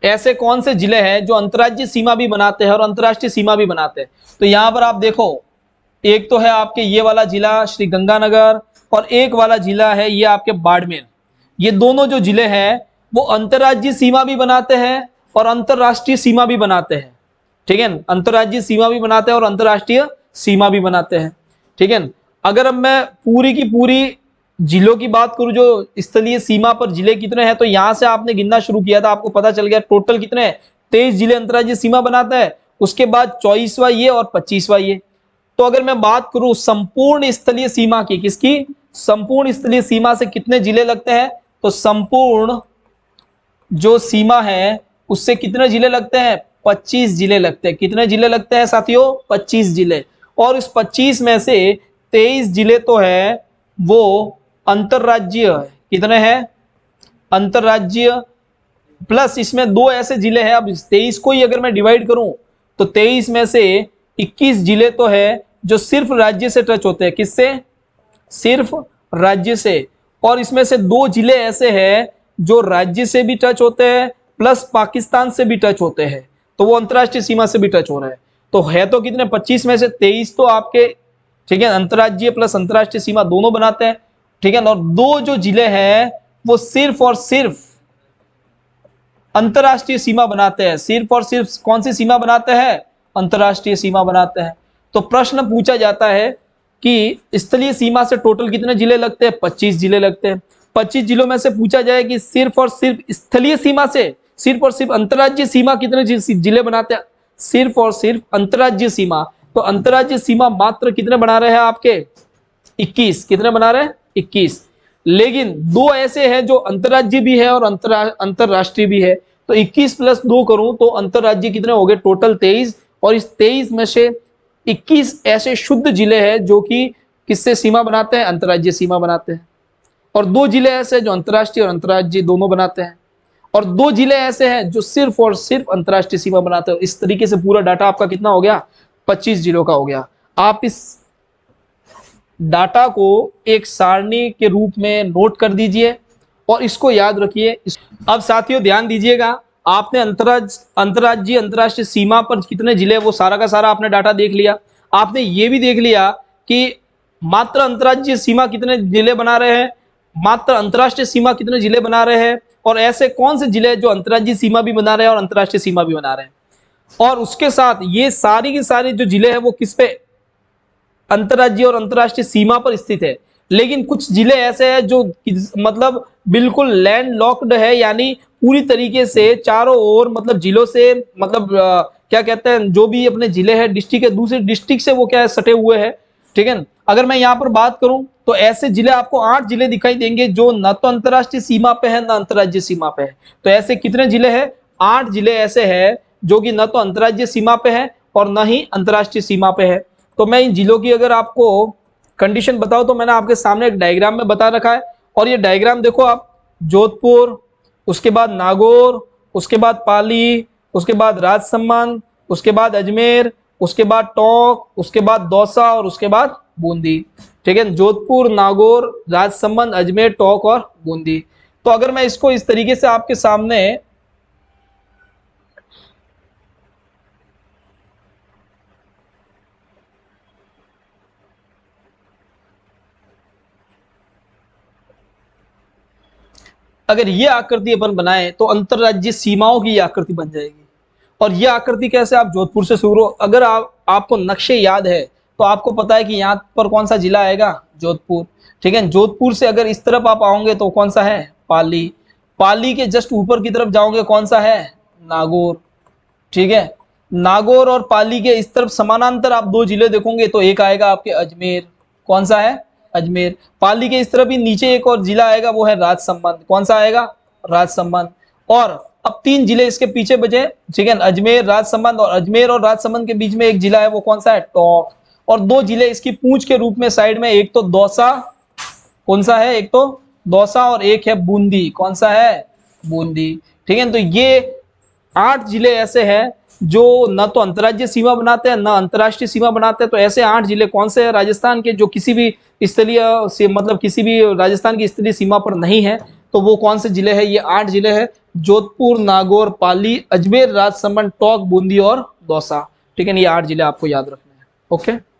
S1: ऐसे कौन से जिले हैं जो अंतर्राज्यीय सीमा भी बनाते हैं और अंतर्राष्ट्रीय सीमा भी बनाते हैं? तो यहां पर आप देखो, एक तो है आपके ये वाला जिला श्री गंगानगर, और एक वाला जिला है ये आपके बाड़मेर। ये दोनों जो जिले हैं वो अंतर्राज्यीय सीमा भी बनाते हैं और अंतर्राष्ट्रीय सीमा भी बनाते हैं। ठीक है, अंतर्राज्यीय सीमा भी बनाते हैं और अंतर्राष्ट्रीय सीमा भी बनाते हैं। ठीक है, अगर अब मैं पूरी की पूरी जिलों की बात करूं, जो स्थलीय सीमा पर जिले कितने हैं, तो यहां से आपने गिनना शुरू किया था, आपको पता चल गया टोटल कितने हैं? 23 जिले अंतर्राज्यीय सीमा बनाता है। उसके बाद 24वां ये और 25वां ये। तो अगर मैं बात करूं संपूर्ण स्थलीय सीमा की, किसकी? संपूर्ण स्थलीय सीमा से कितने जिले लगते हैं? तो संपूर्ण जो सीमा है उससे कितने जिले लगते हैं? 25 जिले लगते हैं। कितने जिले लगते हैं साथियों? 25 जिले। और इस 25 में से 23 जिले तो है वो अंतरराज्यीय है। कितने हैं? अंतरराज्यीय, प्लस इसमें दो ऐसे जिले हैं। अब 23 को ही अगर मैं डिवाइड करूं तो 23 में से 21 जिले तो है जो सिर्फ राज्य से टच होते हैं। किससे? सिर्फ राज्य से। और इसमें से 2 जिले ऐसे हैं जो राज्य से भी टच होते हैं प्लस पाकिस्तान से भी टच होते हैं, तो वो अंतरराष्ट्रीय सीमा से भी टच हो रहा है। तो है तो कितने? 25 में से 23 तो आपके, ठीक है, अंतरराज्यीय प्लस अंतरराष्ट्रीय सीमा दोनों बनाते हैं। ठीक है, और 2 जो जिले हैं वो सिर्फ और सिर्फ अंतरराष्ट्रीय सीमा बनाते हैं। सिर्फ और सिर्फ कौन सी सीमा बनाते हैं? अंतरराष्ट्रीय सीमा बनाते हैं। तो प्रश्न पूछा जाता है कि स्थलीय सीमा से टोटल कितने जिले लगते हैं? 25 जिले लगते हैं। 25 जिलों में से पूछा जाए कि सिर्फ और सिर्फ स्थलीय सीमा से, सिर्फ और सिर्फ अंतरराज्यीय सीमा कितने जिले बनाते हैं? सिर्फ और सिर्फ अंतरराज्यीय सीमा, तो अंतरराज्यीय सीमा मात्र कितने बना रहे हैं आपके? 21। कितने बना रहे हैं? 21। लेकिन 2 ऐसे हैं जो अंतरराज्यीय भी है और अंतरराष्ट्रीय भी है। तो 21 + 2 करूं तो अंतरराज्यीय कितने हो गए? टोटल 23। और इस 23 में से 21 ऐसे शुद्ध जिले हैं जो कि किससे सीमा बनाते हैं? अंतरराज्यीय सीमा बनाते हैं। और 2 जिले ऐसे जो अंतरराष्ट्रीय और अंतरराज्यीय दोनों बनाते हैं। और 2 जिले ऐसे हैं जो सिर्फ और सिर्फ अंतरराष्ट्रीय सीमा बनाते हैं। इस तरीके से पूरा डाटा आपका कितना हो गया? 25 जिलों का हो गया। आप इस डाटा को एक सारणी के रूप में नोट कर दीजिए और इसको याद रखिए। अब साथियों ध्यान दीजिएगा, आपने अंतरराज्यीय अंतरराष्ट्रीय सीमा पर कितने जिले, वो सारा का सारा आपने डाटा देख लिया। आपने ये भी देख लिया कि मात्र अंतरराज्यीय सीमा कितने जिले बना रहे हैं, मात्र अंतरराष्ट्रीय सीमा कितने जिले बना रहे हैं, और ऐसे कौन से जिले हैं जो अंतर्राज्यीय सीमा भी बना रहे हैं और अंतर्राष्ट्रीय सीमा भी बना रहे हैं। और उसके साथ ये सारी की सारी जो जिले हैं वो किस पे, अंतर्राज्यीय और अंतर्राष्ट्रीय सीमा पर स्थित है। लेकिन कुछ जिले ऐसे हैं जो मतलब बिल्कुल लैंड लॉक्ड है, यानी पूरी तरीके से चारों ओर मतलब जिलों से मतलब क्या कहते हैं, जो भी अपने जिले हैं डिस्ट्रिक्ट है, दूसरे डिस्ट्रिक्ट से वो क्या है सटे हुए हैं। ठीक है, अगर मैं यहाँ पर बात करूं तो ऐसे जिले आपको 8 जिले दिखाई देंगे जो न तो अंतर्राष्ट्रीय सीमा पे है न अंतर्राज्यीय सीमा पे है। तो ऐसे कितने जिले हैं, 8 जिले ऐसे हैं जो कि न तो अंतर्राज्यीय सीमा पे है और न ही अंतर्राष्ट्रीय सीमा पे है। तो मैं इन जिलों की अगर आपको कंडीशन बताओ तो मैंने आपके सामने एक डायग्राम में बता रखा है, और ये डायग्राम देखो आप, जोधपुर, उसके बाद नागौर, उसके बाद पाली, उसके बाद राजसमंद, उसके बाद अजमेर, उसके बाद टोंक, उसके बाद दौसा और उसके बाद बूंदी। ठीक है, जोधपुर, नागौर, राजसमंद, अजमेर, टोंक और बूंदी। तो अगर मैं इसको इस तरीके से आपके सामने अगर ये आकृति अपन बनाए तो अंतरराज्यीय सीमाओं की आकृति बन जाएगी। और ये आकृति कैसे, आप जोधपुर से शुरू, अगर आपको नक्शे याद है तो आपको पता है कि यहाँ पर कौन सा जिला आएगा, जोधपुर। ठीक है, जोधपुर से अगर इस तरफ आप आओगे तो कौन सा है, पाली। पाली के जस्ट ऊपर की तरफ जाओगे कौन सा है, नागौर। ठीक है, नागौर और पाली के इस तरफ समानांतर आप 2 जिले देखोगे तो एक आएगा आपके अजमेर। कौन सा है, अजमेर। पाली के इस तरफ ही नीचे एक और जिला आएगा, वो है राजसमंद। कौन सा आएगा, राजसमंद। और अब 3 जिले इसके पीछे बचे, ठीक है, अजमेर, राजसमंद, और अजमेर और राजसमंद के बीच में एक जिला है, वो कौन सा है, टोंक। और 2 जिले इसकी पूंछ के रूप में साइड में, एक तो दौसा, कौन सा है, एक तो दौसा और एक है बूंदी। कौन सा है, बूंदी। ठीक है, तो ये 8 जिले ऐसे हैं जो न तो अंतर्राज्यीय सीमा बनाते हैं न अंतर्राष्ट्रीय सीमा बनाते हैं। तो ऐसे 8 जिले कौन से हैं राजस्थान के, जो किसी भी स्थलीय से मतलब किसी भी राजस्थान की स्थलीय सीमा पर नहीं है। तो वो कौन से जिले हैं, ये 8 जिले हैं, जोधपुर, नागौर, पाली, अजमेर, राजसमंद, टोंक, बूंदी और दौसा। ठीक है, ये 8 जिले आपको याद रखने हैं। ओके।